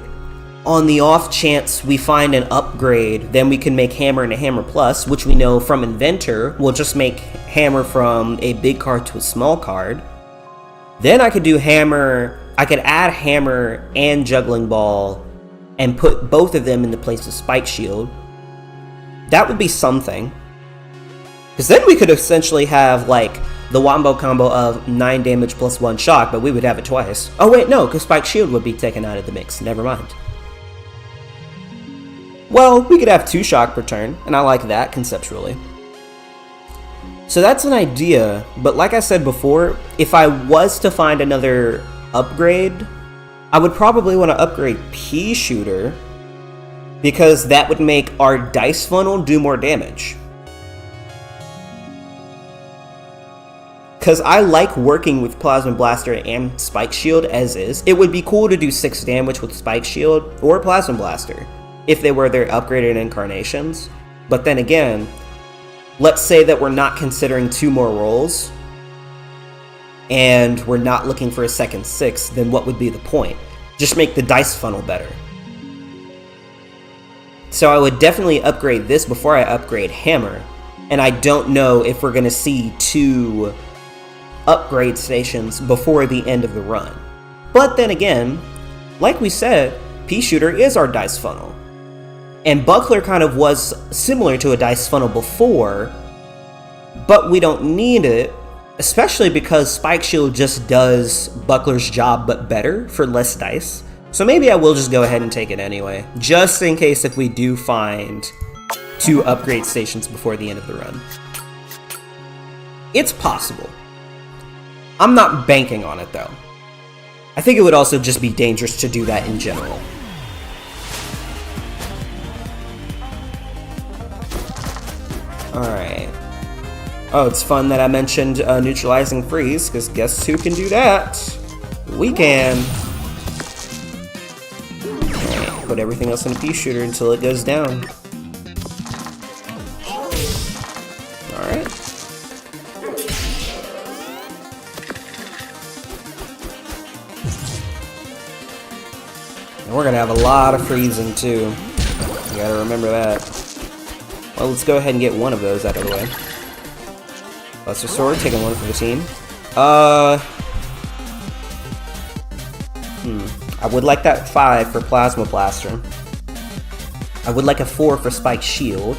on the off chance we find an upgrade, then we can make Hammer into Hammer Plus, which we know from Inventor will just make Hammer from a big card to a small card. Then I could do Hammer, I could add Hammer and Juggling Ball and put both of them in the place of Spike Shield. That would be something. Because then we could essentially have like the wombo combo of 9 damage plus 1 shock, but we would have it twice. Oh wait, no, because Spike Shield would be taken out of the mix. Never mind. Well, we could have 2 shock per turn, and I like that conceptually. So that's an idea, but like I said before, if I was to find another upgrade, I would probably want to upgrade Pea Shooter, because that would make our dice funnel do more damage. Because I like working with Plasma Blaster and Spike Shield as is. It would be cool to do 6 damage with Spike Shield or Plasma Blaster if they were their upgraded incarnations. But then again, let's say that we're not considering 2 more rolls and we're not looking for a second 6, then what would be the point? Just make the dice funnel better. So I would definitely upgrade this before I upgrade Hammer, and I don't know if we're going to see 2 upgrade stations before the end of the run. But then again, like we said, Pea Shooter is our dice funnel. And Buckler kind of was similar to a dice funnel before, but we don't need it, especially because Spike Shield just does Buckler's job but better for less dice. So maybe I will just go ahead and take it anyway, just in case if we do find 2 upgrade stations before the end of the run. It's possible. I'm not banking on it though. I think it would also just be dangerous to do that in general. Alright. Oh, it's fun that I mentioned neutralizing freeze, because guess who can do that? We can. Alright, put everything else in a Pea Shooter until it goes down. Alright. And we're gonna have a lot of freezing too. You gotta remember that. Well, let's go ahead and get one of those out of the way. Buster Sword, taking one for the team. I would like that 5 for Plasma Blaster. I would like a 4 for Spike Shield.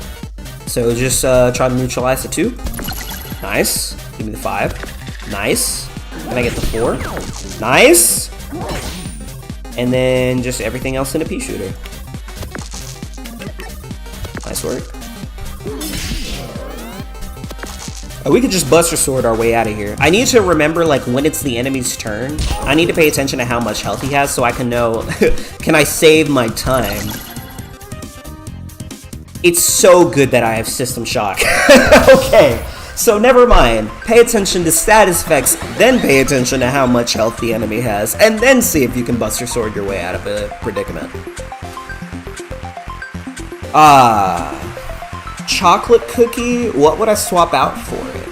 So just try to neutralize the 2. Nice. Give me the 5. Nice. Can I get the 4? Nice! And then just everything else in a Pea Shooter. Nice work. We could just Buster Sword our way out of here. I need to remember, like, when it's the enemy's turn, I need to pay attention to how much health he has so I can know, can I save my time? It's so good that I have System Shock. Okay, so never mind. Pay attention to status effects, then pay attention to how much health the enemy has, and then see if you can Buster Sword your way out of a predicament. Chocolate cookie, what would I swap out for it?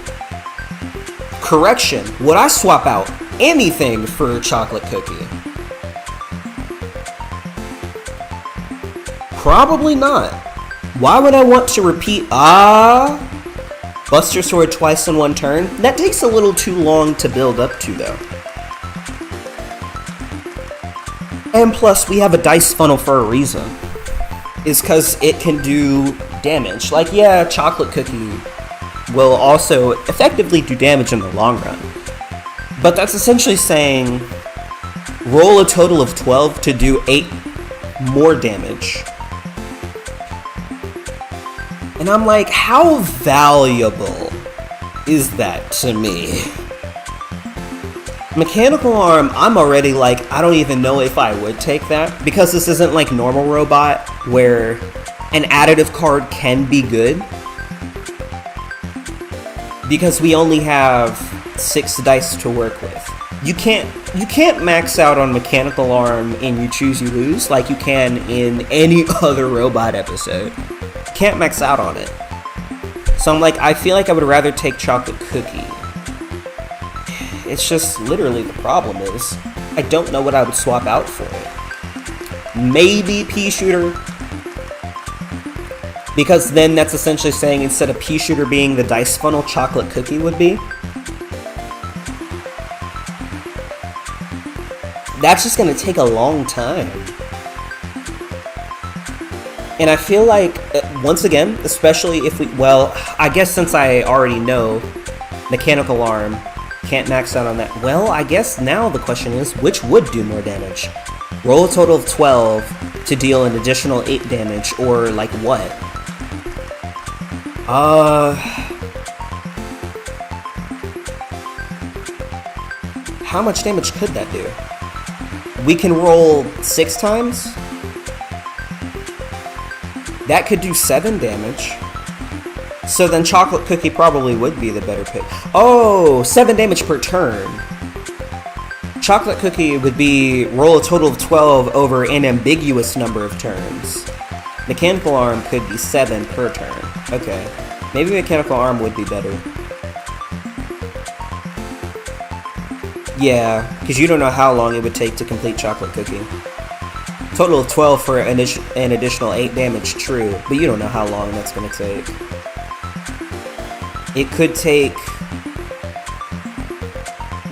Correction, would I swap out anything for chocolate cookie? Probably not. Why would I want to repeat, Buster Sword twice in one turn? That takes a little too long to build up to though. And plus, we have a dice funnel for a reason. Is because it can do damage. Like, yeah, chocolate cookie will also effectively do damage in the long run. But that's essentially saying roll a total of 12 to do 8 more damage. And I'm like, how valuable is that to me? Mechanical Arm, I'm already like, I don't even know if I would take that, because this isn't like normal robot where an additive card can be good, because we only have 6 dice to work with. You can't max out on Mechanical Arm in You Choose You Lose like you can in any other robot episode. You can't max out on it. So I'm like, I feel like I would rather take Chocolate Cookie. It's just literally the problem is, I don't know what I would swap out for it. Maybe Pea Shooter, because then that's essentially saying instead of Pea Shooter being the dice funnel, Chocolate Cookie would be. That's just gonna take a long time. And I feel like, once again, especially if we, well, I guess since I already know Mechanical Arm can't max out on that. Well, I guess now the question is, which would do more damage? Roll a total of 12 to deal an additional 8 damage, or like what? How much damage could that do? We can roll 6 times? That could do 7 damage. So then Chocolate Cookie probably would be the better pick. Oh, 7 damage per turn. Chocolate Cookie would be roll a total of 12 over an ambiguous number of turns. Mechanical Arm could be 7 per turn. Okay. Maybe Mechanical Arm would be better. Yeah, because you don't know how long it would take to complete Chocolate Cookie. Total of 12 for an additional 8 damage, true, but you don't know how long that's going to take. It could take,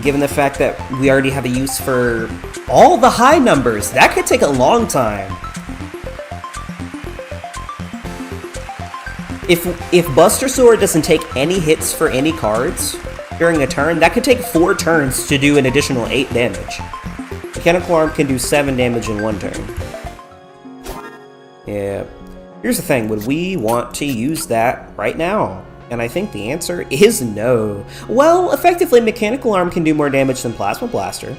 given the fact that we already have a use for all the high numbers, that could take a long time. If Buster Sword doesn't take any hits for any cards during a turn, that could take 4 turns to do an additional 8 damage. Mechanical Arm can do 7 damage in 1 turn. Yeah. Here's the thing, would we want to use that right now? And I think the answer is no. Well, effectively, Mechanical Arm can do more damage than Plasma Blaster.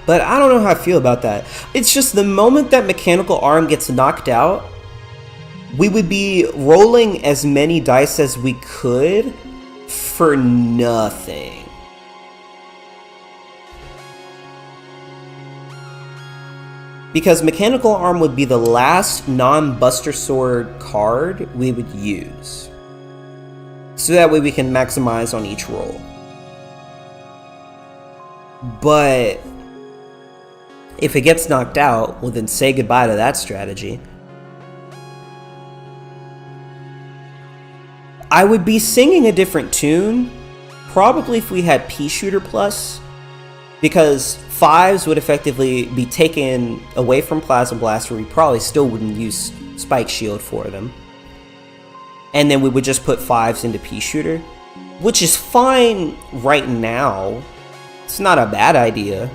But I don't know how I feel about that. It's just the moment that Mechanical Arm gets knocked out, we would be rolling as many dice as we could for nothing. Because Mechanical Arm would be the last non-Buster Sword card we would use. So that way we can maximize on each roll. But if it gets knocked out, well then say goodbye to that strategy. I would be singing a different tune, probably if we had Pea Shooter Plus, because 5s would effectively be taken away from Plasma Blaster. We probably still wouldn't use Spike Shield for them. And then we would just put 5s into Pea Shooter, which is fine right now. It's not a bad idea,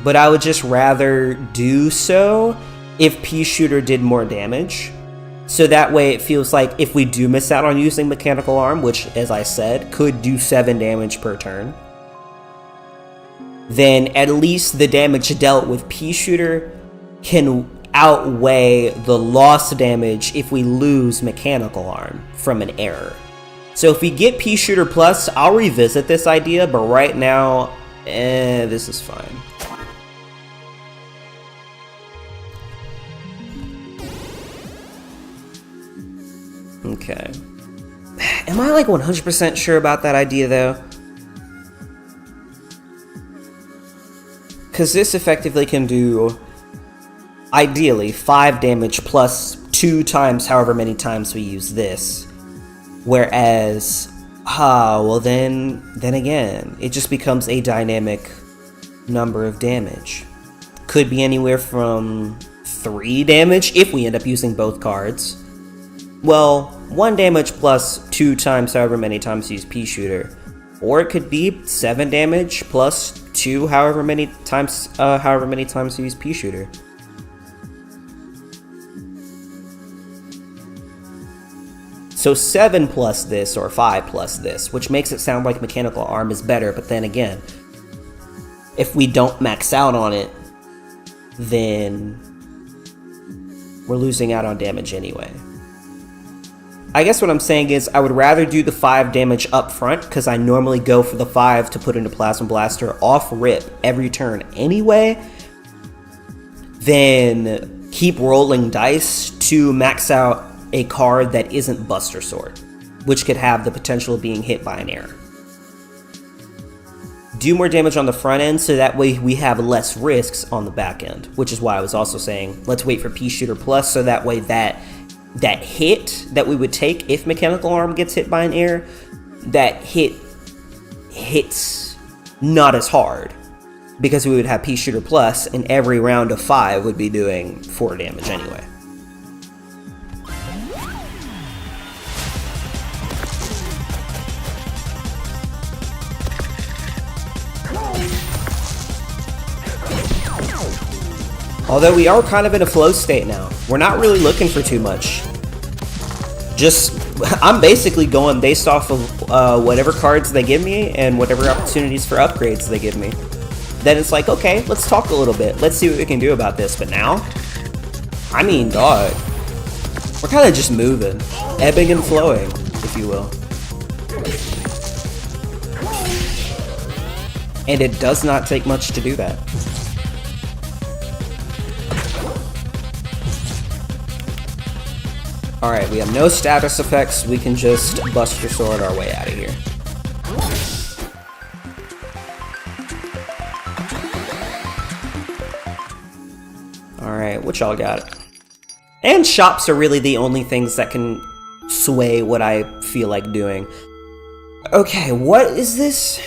but I would just rather do so if Pea Shooter did more damage. So that way it feels like if we do miss out on using Mechanical Arm, which, as I said, could do 7 damage per turn, then at least the damage dealt with Pea Shooter can outweigh the lost damage if we lose Mechanical Arm from an error. So if we get Pea Shooter Plus, I'll revisit this idea, but right now, this is fine. Okay. Am I like 100% sure about that idea though? Because this effectively can do, ideally, 5 damage plus 2 times however many times we use this. Whereas, well then again, it just becomes a dynamic number of damage. Could be anywhere from 3 damage if we end up using both cards. Well, 1 damage plus 2 times however many times you use Pea Shooter. Or it could be 7 damage plus 2 however many times you use Pea Shooter. So 7 plus this, or 5 plus this, which makes it sound like Mechanical Arm is better, but then again, if we don't max out on it, then we're losing out on damage anyway. I guess what I'm saying is I would rather do the 5 damage up front, because I normally go for the 5 to put into Plasma Blaster off rip every turn anyway, than keep rolling dice to max out a card that isn't Buster Sword, which could have the potential of being hit by an error. Do more damage on the front end so that way we have less risks on the back end, which is why I was also saying let's wait for Pea Shooter Plus so that way that hit that we would take if Mechanical Arm gets hit by an error, that hits not as hard, because we would have Pea Shooter Plus and every round of 5 would be doing 4 damage anyway. Although we are kind of in a flow state now. We're not really looking for too much. I'm basically going based off of whatever cards they give me and whatever opportunities for upgrades they give me. Then it's like, okay, let's talk a little bit. Let's see what we can do about this. But now, I mean, dog, we're kind of just moving, ebbing and flowing, if you will. And it does not take much to do that. Alright, we have no status effects. We can just Buster Sword our way out of here. Alright, what y'all got? And shops are really the only things that can sway what I feel like doing. Okay, what is this?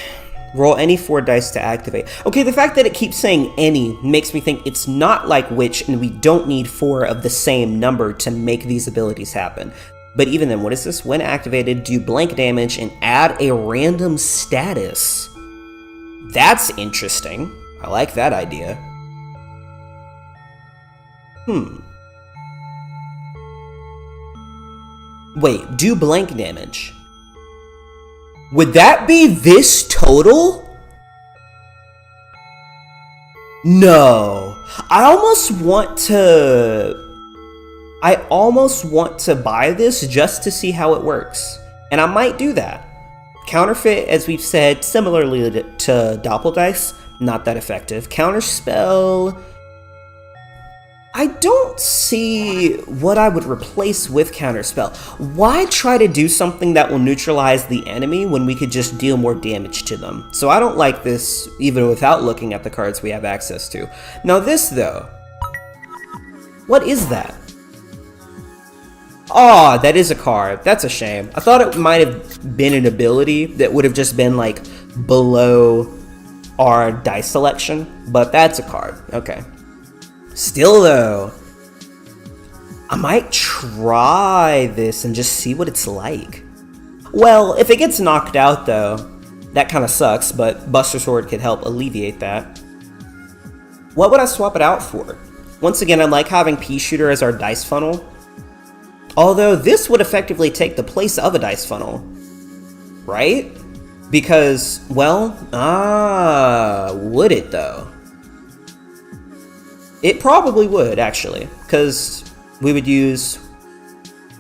Roll any 4 dice to activate. Okay, the fact that it keeps saying any makes me think it's not like Witch and we don't need 4 of the same number to make these abilities happen. But even then, what is this? When activated, do blank damage and add a random status. That's interesting. I like that idea. Wait, do blank damage. Would that be this total? No. I almost want to buy this just to see how it works. And I might do that. Counterfeit, as we've said, similarly to Doppeldice, not that effective. Counterspell, I don't see what I would replace with Counterspell. Why try to do something that will neutralize the enemy when we could just deal more damage to them? So I don't like this even without looking at the cards we have access to. Now this though, what is that? Oh, that is a card. That's a shame. I thought it might have been an ability that would have just been like below our dice selection, but that's a card. Okay. Still though, I might try this and just see what it's like. Well, if it gets knocked out though, that kind of sucks, but Buster Sword could help alleviate that. What would I swap it out for? Once again, I like having Pea Shooter as our dice funnel. Although this would effectively take the place of a dice funnel, right? Because, well, would it though? It probably would, actually, because we would use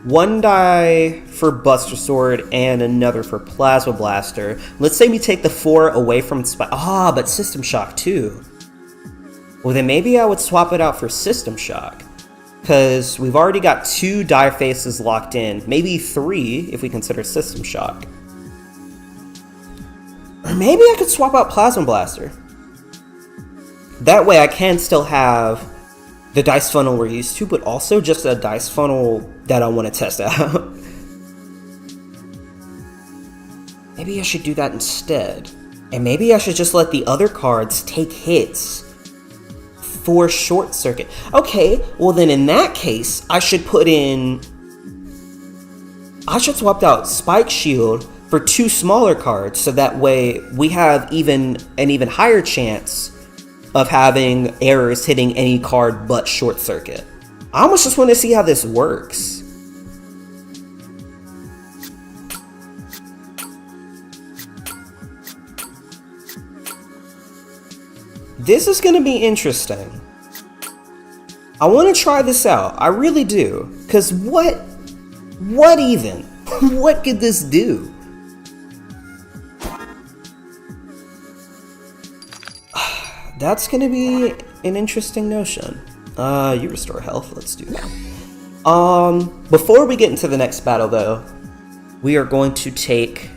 1 die for Buster Sword and another for Plasma Blaster. Let's say we take the 4 away from but System Shock too. Well, then maybe I would swap it out for System Shock, because we've already got 2 die faces locked in, maybe 3 if we consider System Shock. Or maybe I could swap out Plasma Blaster. That way I can still have the dice funnel we're used to, but also just a dice funnel that I want to test out. Maybe I should do that instead. And maybe I should just let the other cards take hits for Short Circuit. Okay, well then in that case, I should swap out Spike Shield for 2 smaller cards, so that way we have an even higher chance of having errors hitting any card but Short Circuit. I almost just want to see how this works. This is going to be interesting. I want to try this out. I really do. Because what even? What could this do? That's gonna be an interesting notion. You restore health, let's do that. Before we get into the next battle though, we are going to take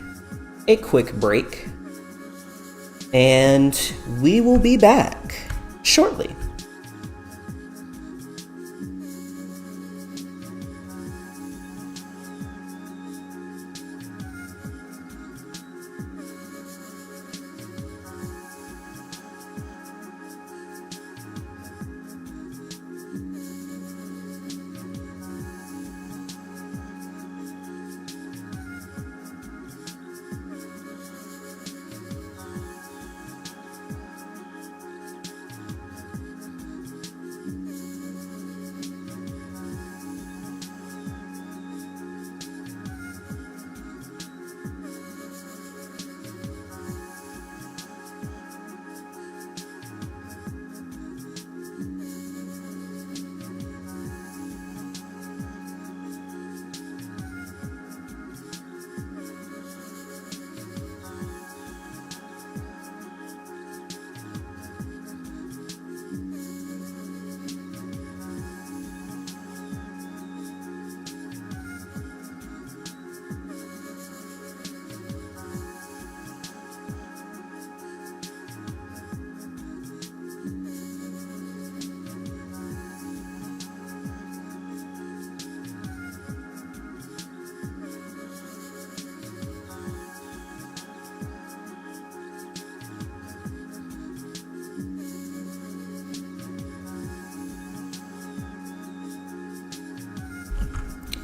a quick break, and we will be back shortly.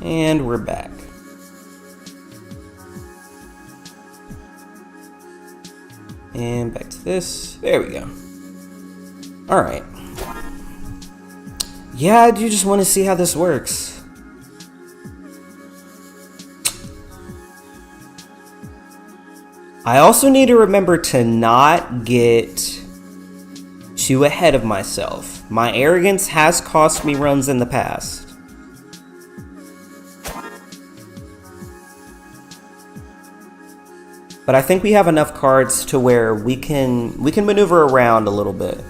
And we're back. And back to this. There we go. Alright. Yeah, I do just want to see how this works. I also need to remember to not get too ahead of myself. My arrogance has cost me runs in the past. But I think we have enough cards to where we can maneuver around a little bit.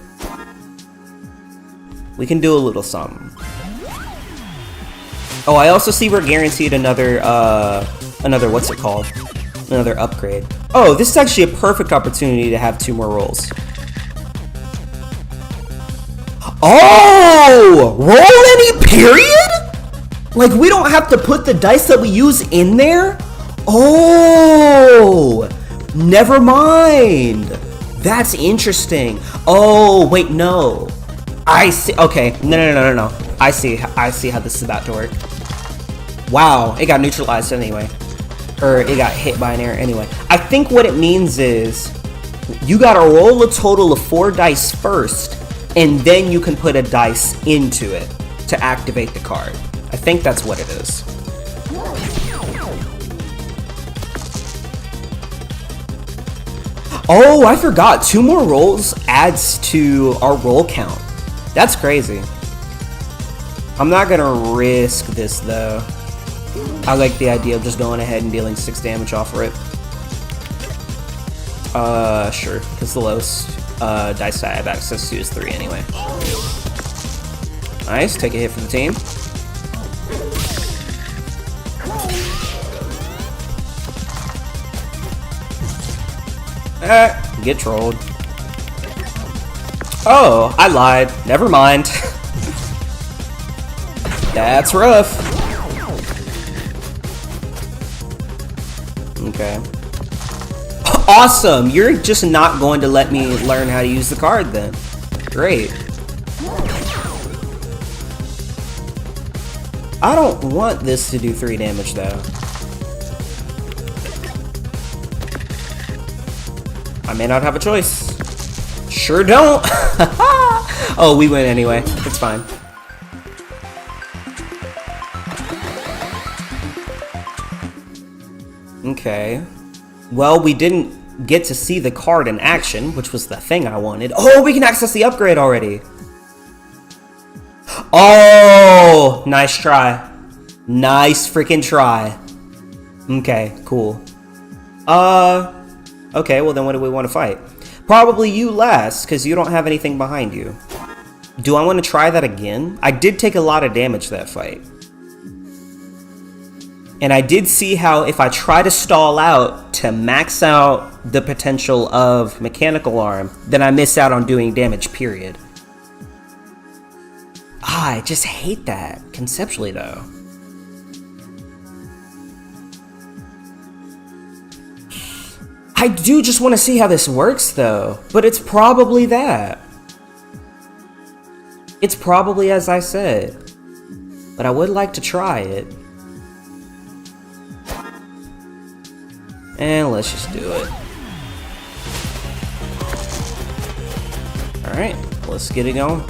We can do a little something. Oh, I also see we're guaranteed another what's it called? Another upgrade. Oh, this is actually a perfect opportunity to have 2 more rolls. Oh! Roll any period? Like, we don't have to put the dice that we use in there? Oh! Never mind! That's interesting. Oh, wait, no. I see. Okay, no. I see how this is about to work. Wow, it got neutralized anyway. Or it got hit by an error anyway. I think what it means is you gotta roll a total of 4 dice first, and then you can put a dice into it to activate the card. I think that's what it is. Oh, I forgot. 2 more rolls adds to our roll count. That's crazy. I'm not gonna risk this though. I like the idea of just going ahead and dealing 6 damage off rip. Sure, because the lowest dice I have access to is 3 anyway. Nice, take a hit for the team. Get trolled. Oh, I lied. Never mind. That's rough. Okay. Awesome! You're just not going to let me learn how to use the card then. Great. I don't want this to do 3 damage though. I may not have a choice. Sure don't! Oh, we win anyway. It's fine. Okay. Well, we didn't get to see the card in action, which was the thing I wanted. Oh, we can access the upgrade already! Oh! Nice try. Nice freaking try. Okay, cool. Okay, well then what do we want to fight? Probably you last, because you don't have anything behind you. Do I want to try that again? I did take a lot of damage that fight. And I did see how if I try to stall out to max out the potential of Mechanical Arm, then I miss out on doing damage, period. I just hate that, conceptually though. I do just want to see how this works though, but it's probably that. It's probably as I said, but I would like to try it. And let's just do it. Alright, let's get it going.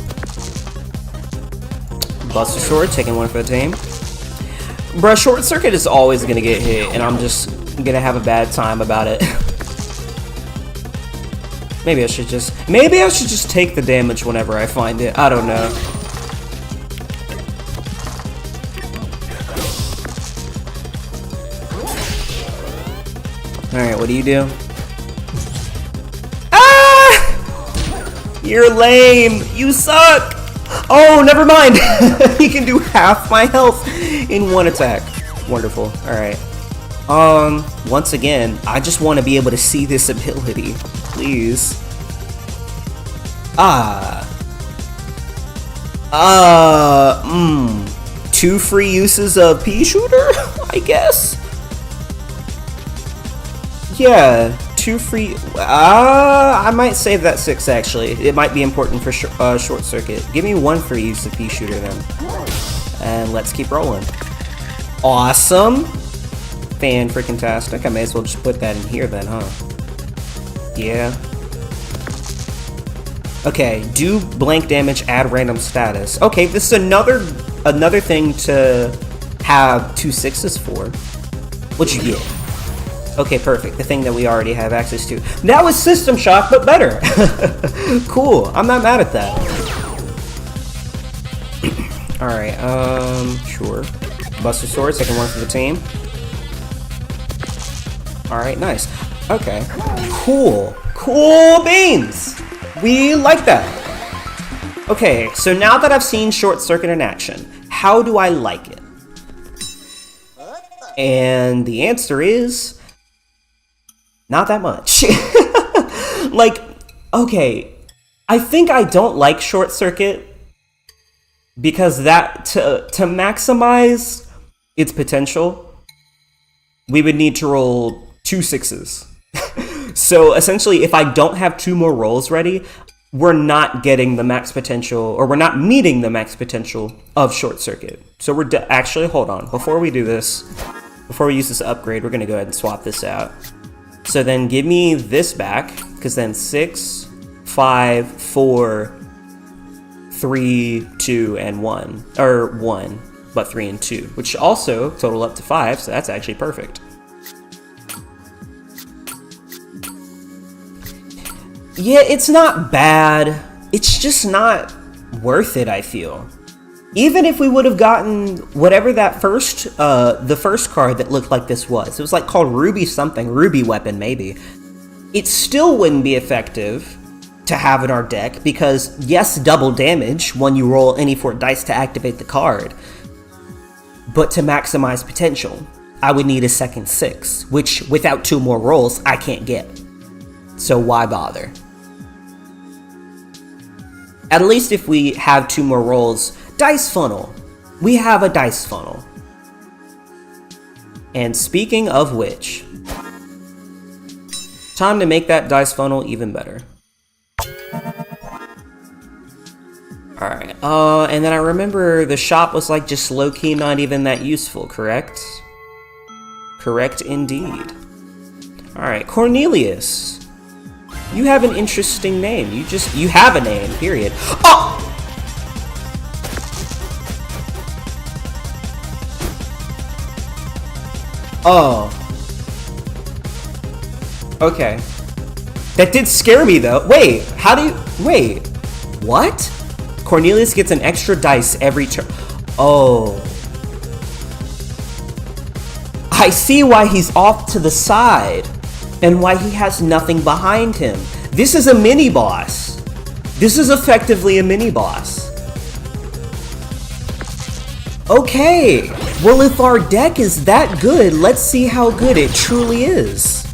Buster Short, taking 1 for the team. Bruh, Short Circuit is always gonna get hit, and I'm just gonna have a bad time about it. Maybe I should just take the damage whenever I find it. I don't know. Alright, what do you do? Ah! You're lame! You suck! Oh, never mind! He can do half my health in 1 attack. Wonderful. Alright. Once again, I just want to be able to see this ability. Please. 2 free uses of pea shooter, I guess? Yeah, 2 free, I might save that 6 actually. It might be important for Short Circuit. Give me 1 free use of pea shooter then. And let's keep rolling. Awesome. Fan-freaking-tastic. I may as well just put that in here then, huh? Yeah. Okay, do blank damage, add random status. Okay, this is another thing to have 2 6s for. What'd you get? Okay, perfect. The thing that we already have access to. That was System Shock, but better. Cool. I'm not mad at that. Alright, sure. Buster Sword, second one for the team. Alright, nice. Okay. Cool. Cool beans! We like that. Okay, so now that I've seen Short Circuit in action, how do I like it? And the answer is not that much. Like, okay, I think I don't like Short Circuit because that to maximize its potential, we would need to roll 2 6s. So essentially, if I don't have 2 more rolls ready, we're not getting the max potential, or we're not meeting the max potential of Short Circuit. So we're actually, hold on, before we do this, before we use this upgrade, we're gonna go ahead and swap this out. So then give me this back, because then 6, 5, 4, 3, 2, and 1. Or 1, but 3 and 2, which also total up to 5, so that's actually perfect. Yeah, it's not bad. It's just not worth it, I feel. Even if we would have gotten whatever that first, the first card that looked like this was. It was like called Ruby something, Ruby Weapon maybe. It still wouldn't be effective to have in our deck because, yes, double damage when you roll any 4 dice to activate the card. But to maximize potential, I would need a second 6, which without 2 more rolls, I can't get. So why bother? At least if we have 2 more rolls, Dice Funnel. We have a Dice Funnel. And speaking of which, time to make that Dice Funnel even better. Alright, and then I remember the shop was like just low-key not even that useful, correct? Correct indeed. Alright, Cornelius. You have an interesting name. You have a name, period. Oh! Oh. Okay. That did scare me though. Wait, wait. What? Cornelius gets an extra dice every turn. Oh. I see why he's off to the side. And why he has nothing behind him. This is a mini-boss. This is effectively a mini-boss. Okay, well if our deck is that good, let's see how good it truly is.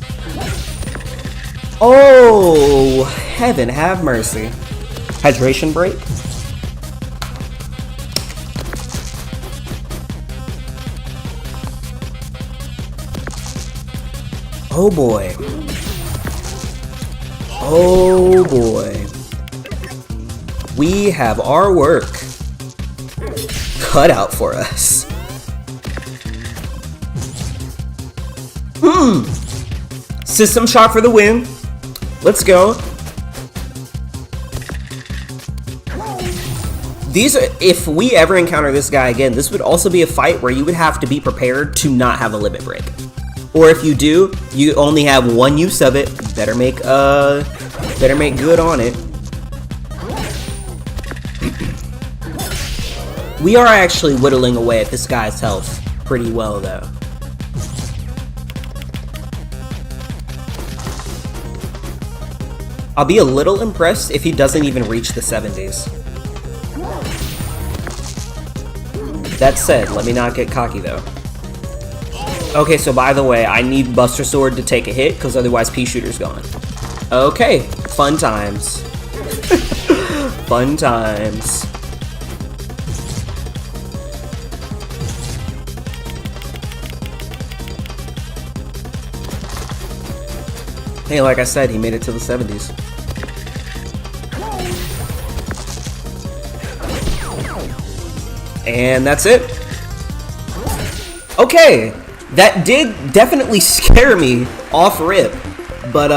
Oh, heaven have mercy. Hydration break? Oh boy. Oh boy. We have our work cut out for us. System Shock for the win. Let's go. These are, if we ever encounter this guy again, this would also be a fight where you would have to be prepared to not have a limit break. Or if you do, you only have 1 use of it. Better make good on it. We are actually whittling away at this guy's health pretty well, though. I'll be a little impressed if he doesn't even reach the 70s. That said, let me not get cocky, though. Okay, so by the way, I need Buster Sword to take a hit, because otherwise Pea-Shooter's gone. Okay, fun times. Fun times. Hey, like I said, he made it to the 70s. And that's it. Okay, that did definitely scare me off rip, but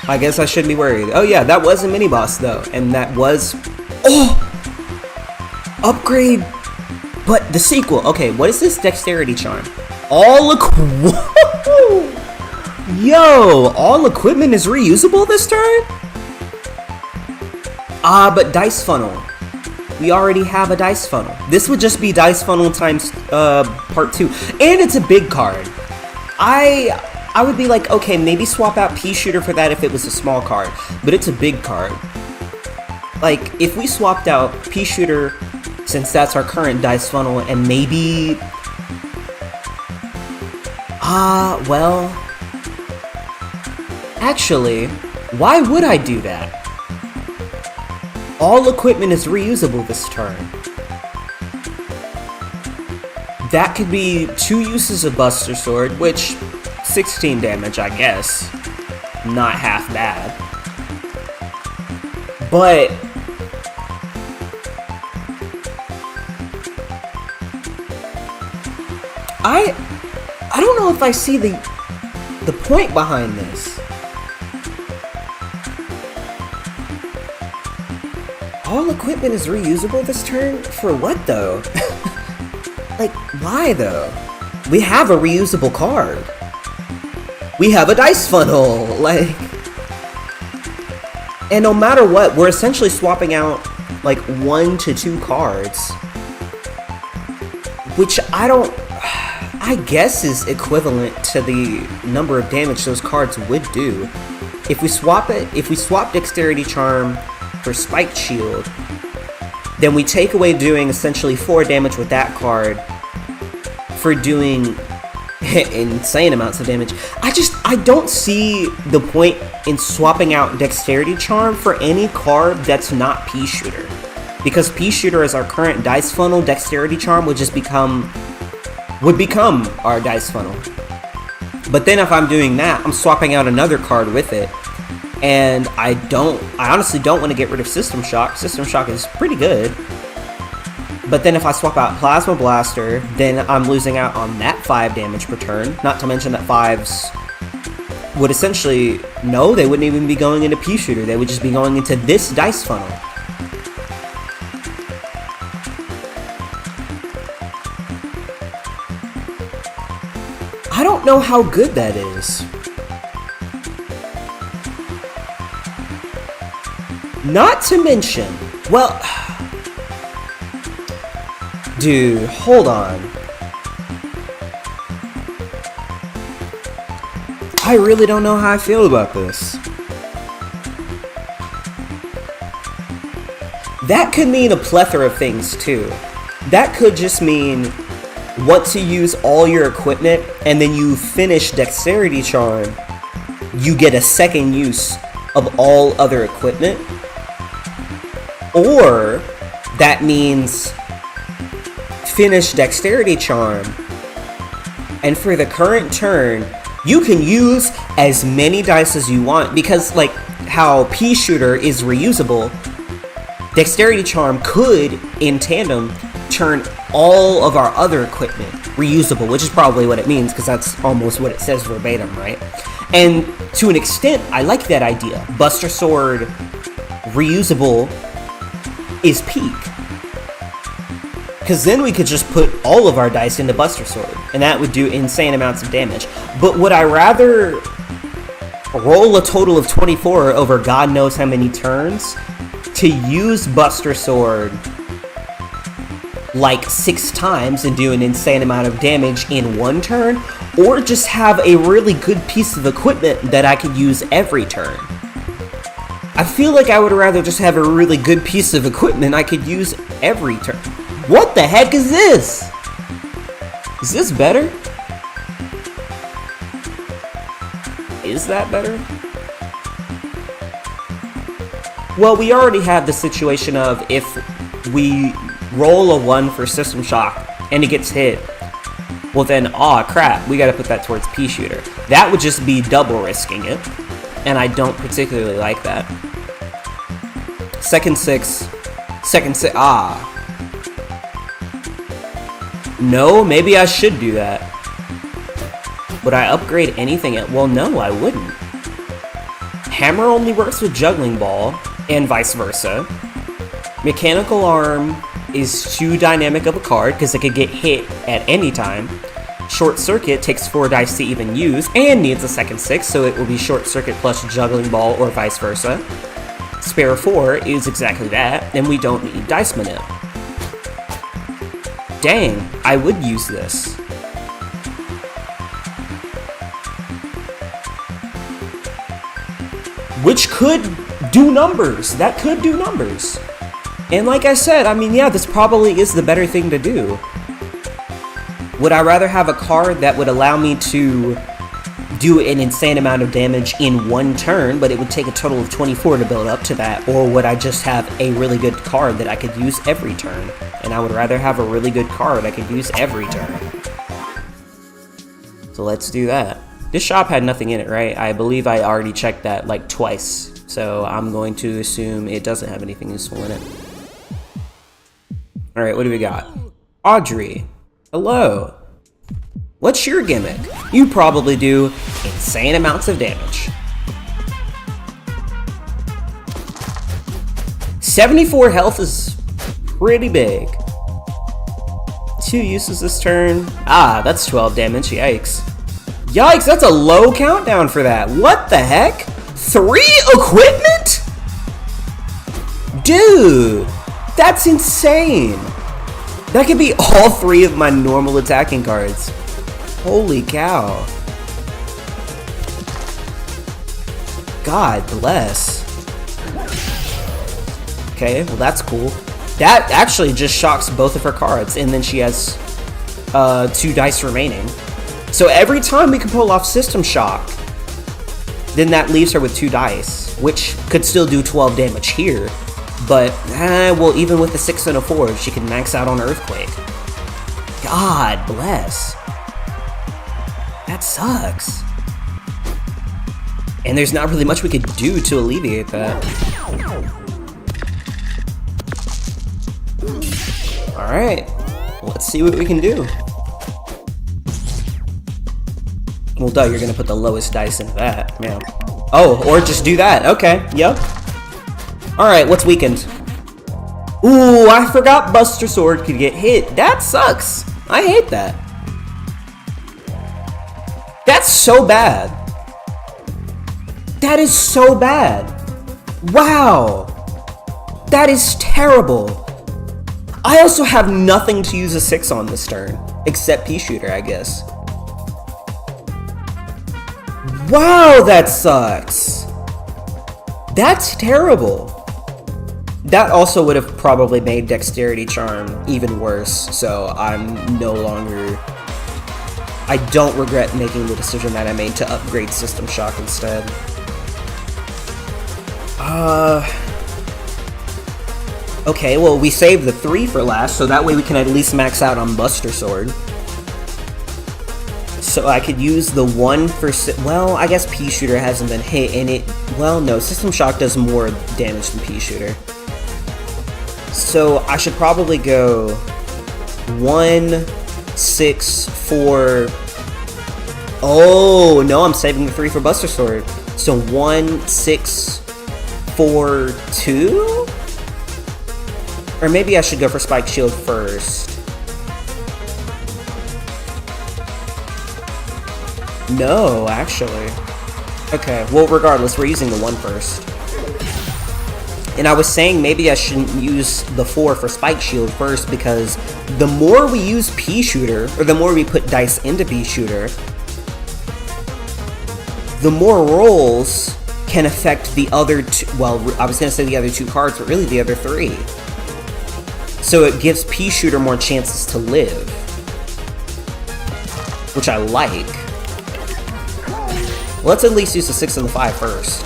I guess I shouldn't be worried. Oh yeah, that was a mini boss though, and that was upgrade, but the sequel. Okay, what is this dexterity charm? All equipment is reusable this turn? But dice funnel. We already have a dice funnel. This would just be dice funnel times part 2. And it's a big card. I would be like, okay, maybe swap out pea shooter for that if it was a small card. But it's a big card. Like, if we swapped out pea shooter, since that's our current dice funnel, and maybe... well... Actually, why would I do that? All equipment is reusable this turn. That could be 2 uses of Buster Sword, which 16 damage, I guess. Not half bad. But I don't know if I see the point behind this. All equipment is reusable this turn? For what, though? Like, why, though? We have a reusable card. We have a dice funnel, like... And no matter what, we're essentially swapping out, like, 1 to 2 cards. Which I guess is equivalent to the number of damage those cards would do. If we swap Dexterity Charm for Spiked Shield, then we take away doing essentially 4 damage with that card for doing insane amounts of damage. I don't see the point in swapping out Dexterity Charm for any card that's not Pea Shooter. Because Pea Shooter is our current dice funnel, Dexterity Charm would become our dice funnel. But then if I'm doing that, I'm swapping out another card with it. And I honestly don't want to get rid of System Shock. System Shock is pretty good. But then if I swap out Plasma Blaster, then I'm losing out on that 5 damage per turn. Not to mention that 5s would essentially... No, they wouldn't even be going into Pea Shooter. They would just be going into this dice funnel. I don't know how good that is. Not to mention, well, dude, hold on. I really don't know how I feel about this. That could mean a plethora of things too. That could just mean want to use all your equipment and then you finish Dexterity Charm, you get a second use of all other equipment. Or that means finish Dexterity Charm, and for the current turn, you can use as many dice as you want, because like how Pea Shooter is reusable, Dexterity Charm could, in tandem, turn all of our other equipment reusable, which is probably what it means, because that's almost what it says verbatim, right? And to an extent, I like that idea. Buster Sword reusable is peak, because then we could just put all of our dice into Buster Sword, and that would do insane amounts of damage. But would I rather roll a total of 24 over God knows how many turns to use Buster Sword like 6 times and do an insane amount of damage in 1 turn, or just have a really good piece of equipment that I could use every turn? I feel like I would rather just have a really good piece of equipment I could use every turn. What the heck is this? Is this better? Is that better? Well, we already have the situation of if we roll a 1 for System Shock and it gets hit, well then, aw crap, we gotta put that towards Pea Shooter. That would just be double risking it, and I don't particularly like that. Second six, No, maybe I should do that. Would I upgrade anything? Well, no, I wouldn't. Hammer only works with Juggling Ball, and vice versa. Mechanical Arm is too dynamic of a card because it could get hit at any time. Short Circuit takes 4 dice to even use and needs a second 6, so it will be Short Circuit plus Juggling Ball or vice versa. Spare 4 is exactly that, and we don't need Dice Manip. Dang, I would use this. Which could do numbers. That could do numbers. And like I said, I mean, yeah, this probably is the better thing to do. Would I rather have a card that would allow me to do an insane amount of damage in one turn, but it would take a total of 24 to build up to that? Or would I just have a really good card that I could use every turn? And I would rather have a really good card I could use every turn. So let's do that. This shop had nothing in it, right? I believe I already checked that like twice. So I'm going to assume it doesn't have anything useful in it. Alright, what do we got? Audrey. Hello. What's your gimmick? You probably do insane amounts of damage. 74 health is pretty big. 2 uses this turn. Ah, that's 12 damage. Yikes. Yikes, that's a low countdown for that. What the heck? 3 equipment? Dude, that's insane. That could be all 3 of my normal attacking cards. Holy cow. God bless. Okay, well that's cool. That actually just shocks both of her cards, and then she has 2 dice remaining. So every time we can pull off System Shock, then that leaves her with 2 dice, which could still do 12 damage here. But, well, even with a 6 and a 4, she can max out on Earthquake. God bless. That sucks. And there's not really much we could do to alleviate that. Alright, let's see what we can do. Well, duh, you're gonna put the lowest dice into that, man. Oh, or just do that. Okay, yep. Alright, what's weakened? Ooh, I forgot Buster Sword could get hit. That sucks. I hate that. That's so bad. That is so bad. Wow. That is terrible. I also have nothing to use a 6 on this turn, except Pea Shooter, I guess. Wow, that sucks. That's terrible. That also would have probably made Dexterity Charm even worse, so I'm no longer... I don't regret making the decision that I made to upgrade System Shock instead. Okay, well, we saved the 3 for last, so that way we can at least max out on Buster Sword. So I could use the 1 for... Well, I guess Pea Shooter hasn't been hit, and it... Well, no, System Shock does more damage than Pea Shooter. So I should probably go 1, 6, 4... Oh, no, I'm saving the 3 for Buster Sword. So 1, 6, 4, 2? Or maybe I should go for Spike Shield first. No, actually. Okay, well, regardless, we're using the 1 first. And I was saying maybe I shouldn't use the 4 for Spike Shield first, because the more we use Pea Shooter, or the more we put dice into Pea Shooter, the more rolls can affect the other 2, well, I was going to say the other 2 cards, but really the other 3. So it gives Pea Shooter more chances to live, which I like. Let's at least use the 6 and the 5 first.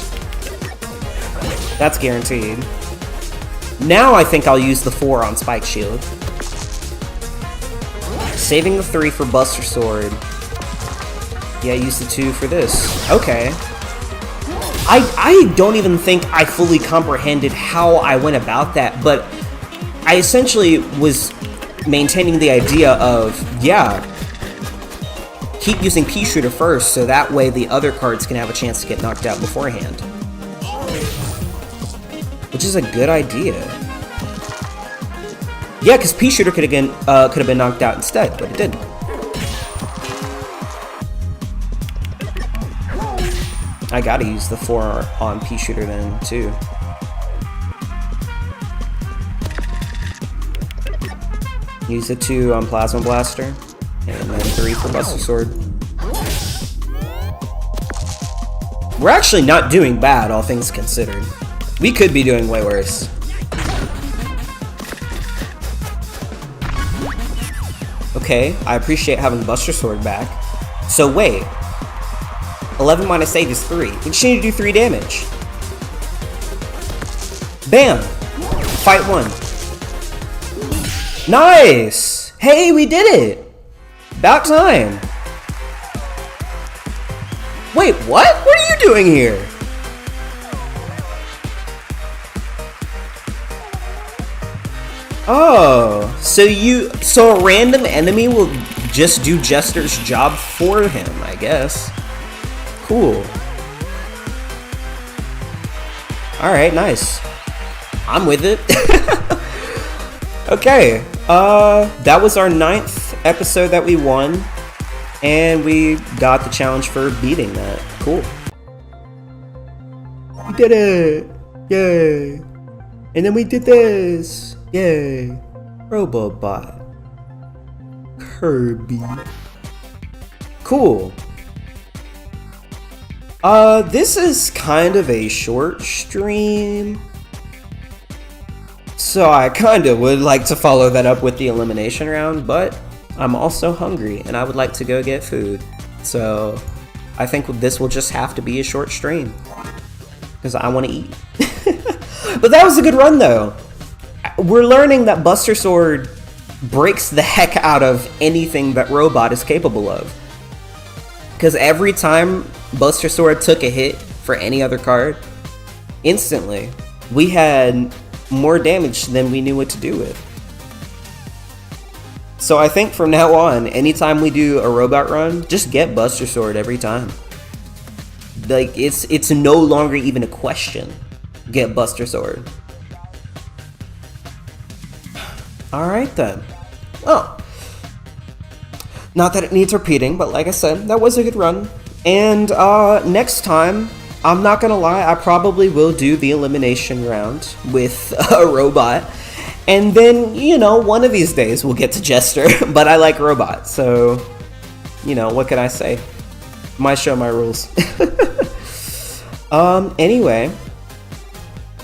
That's guaranteed. Now I think I'll use the 4 on Spike Shield. Saving the 3 for Buster Sword. Yeah, use the 2 for this. Okay. I don't even think I fully comprehended how I went about that, but I essentially was maintaining the idea of, yeah, keep using pea shooter first, so that way the other cards can have a chance to get knocked out beforehand. Which is a good idea. Yeah, because pea shooter could have been knocked out instead, but it didn't. I gotta use the 4 on pea shooter then too. Use the 2 on plasma blaster, and then 3 for buster sword. We're actually not doing bad, all things considered. We could be doing way worse. Okay, I appreciate having buster sword back. So wait. 11 minus 8 is 3. We just need to do 3 damage. Bam! Fight 1. Nice! Hey, we did it! About time. Wait, what? What are you doing here? Oh, so a random enemy will just do Jester's job for him, I guess. Cool. Alright, nice. I'm with it. Okay, that was our 9th episode that we won, and we got the challenge for beating that. Cool. We did it! Yay! And then we did this! Yay! Robobot. Kirby. Cool. This is kind of a short stream, so I kind of would like to follow that up with the elimination round, but I'm also hungry and I would like to go get food, so I think this will just have to be a short stream because I want to eat. But that was a good run though. We're learning that Buster Sword breaks the heck out of anything that Robot is capable of, because every time Buster Sword took a hit for any other card, instantly we had more damage than we knew what to do with. So I think from now on, anytime we do a robot run, just get Buster Sword every time. Like, it's no longer even a question. Get Buster Sword. Alright then. Well, not that it needs repeating, but like I said, that was a good run. And next time, I'm not gonna lie, I probably will do the elimination round with a robot. And then, you know, one of these days we'll get to Jester, but I like Robot, so, you know, what can I say? My show, my rules. Anyway,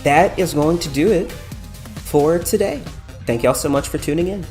that is going to do it for today. Thank y'all so much for tuning in.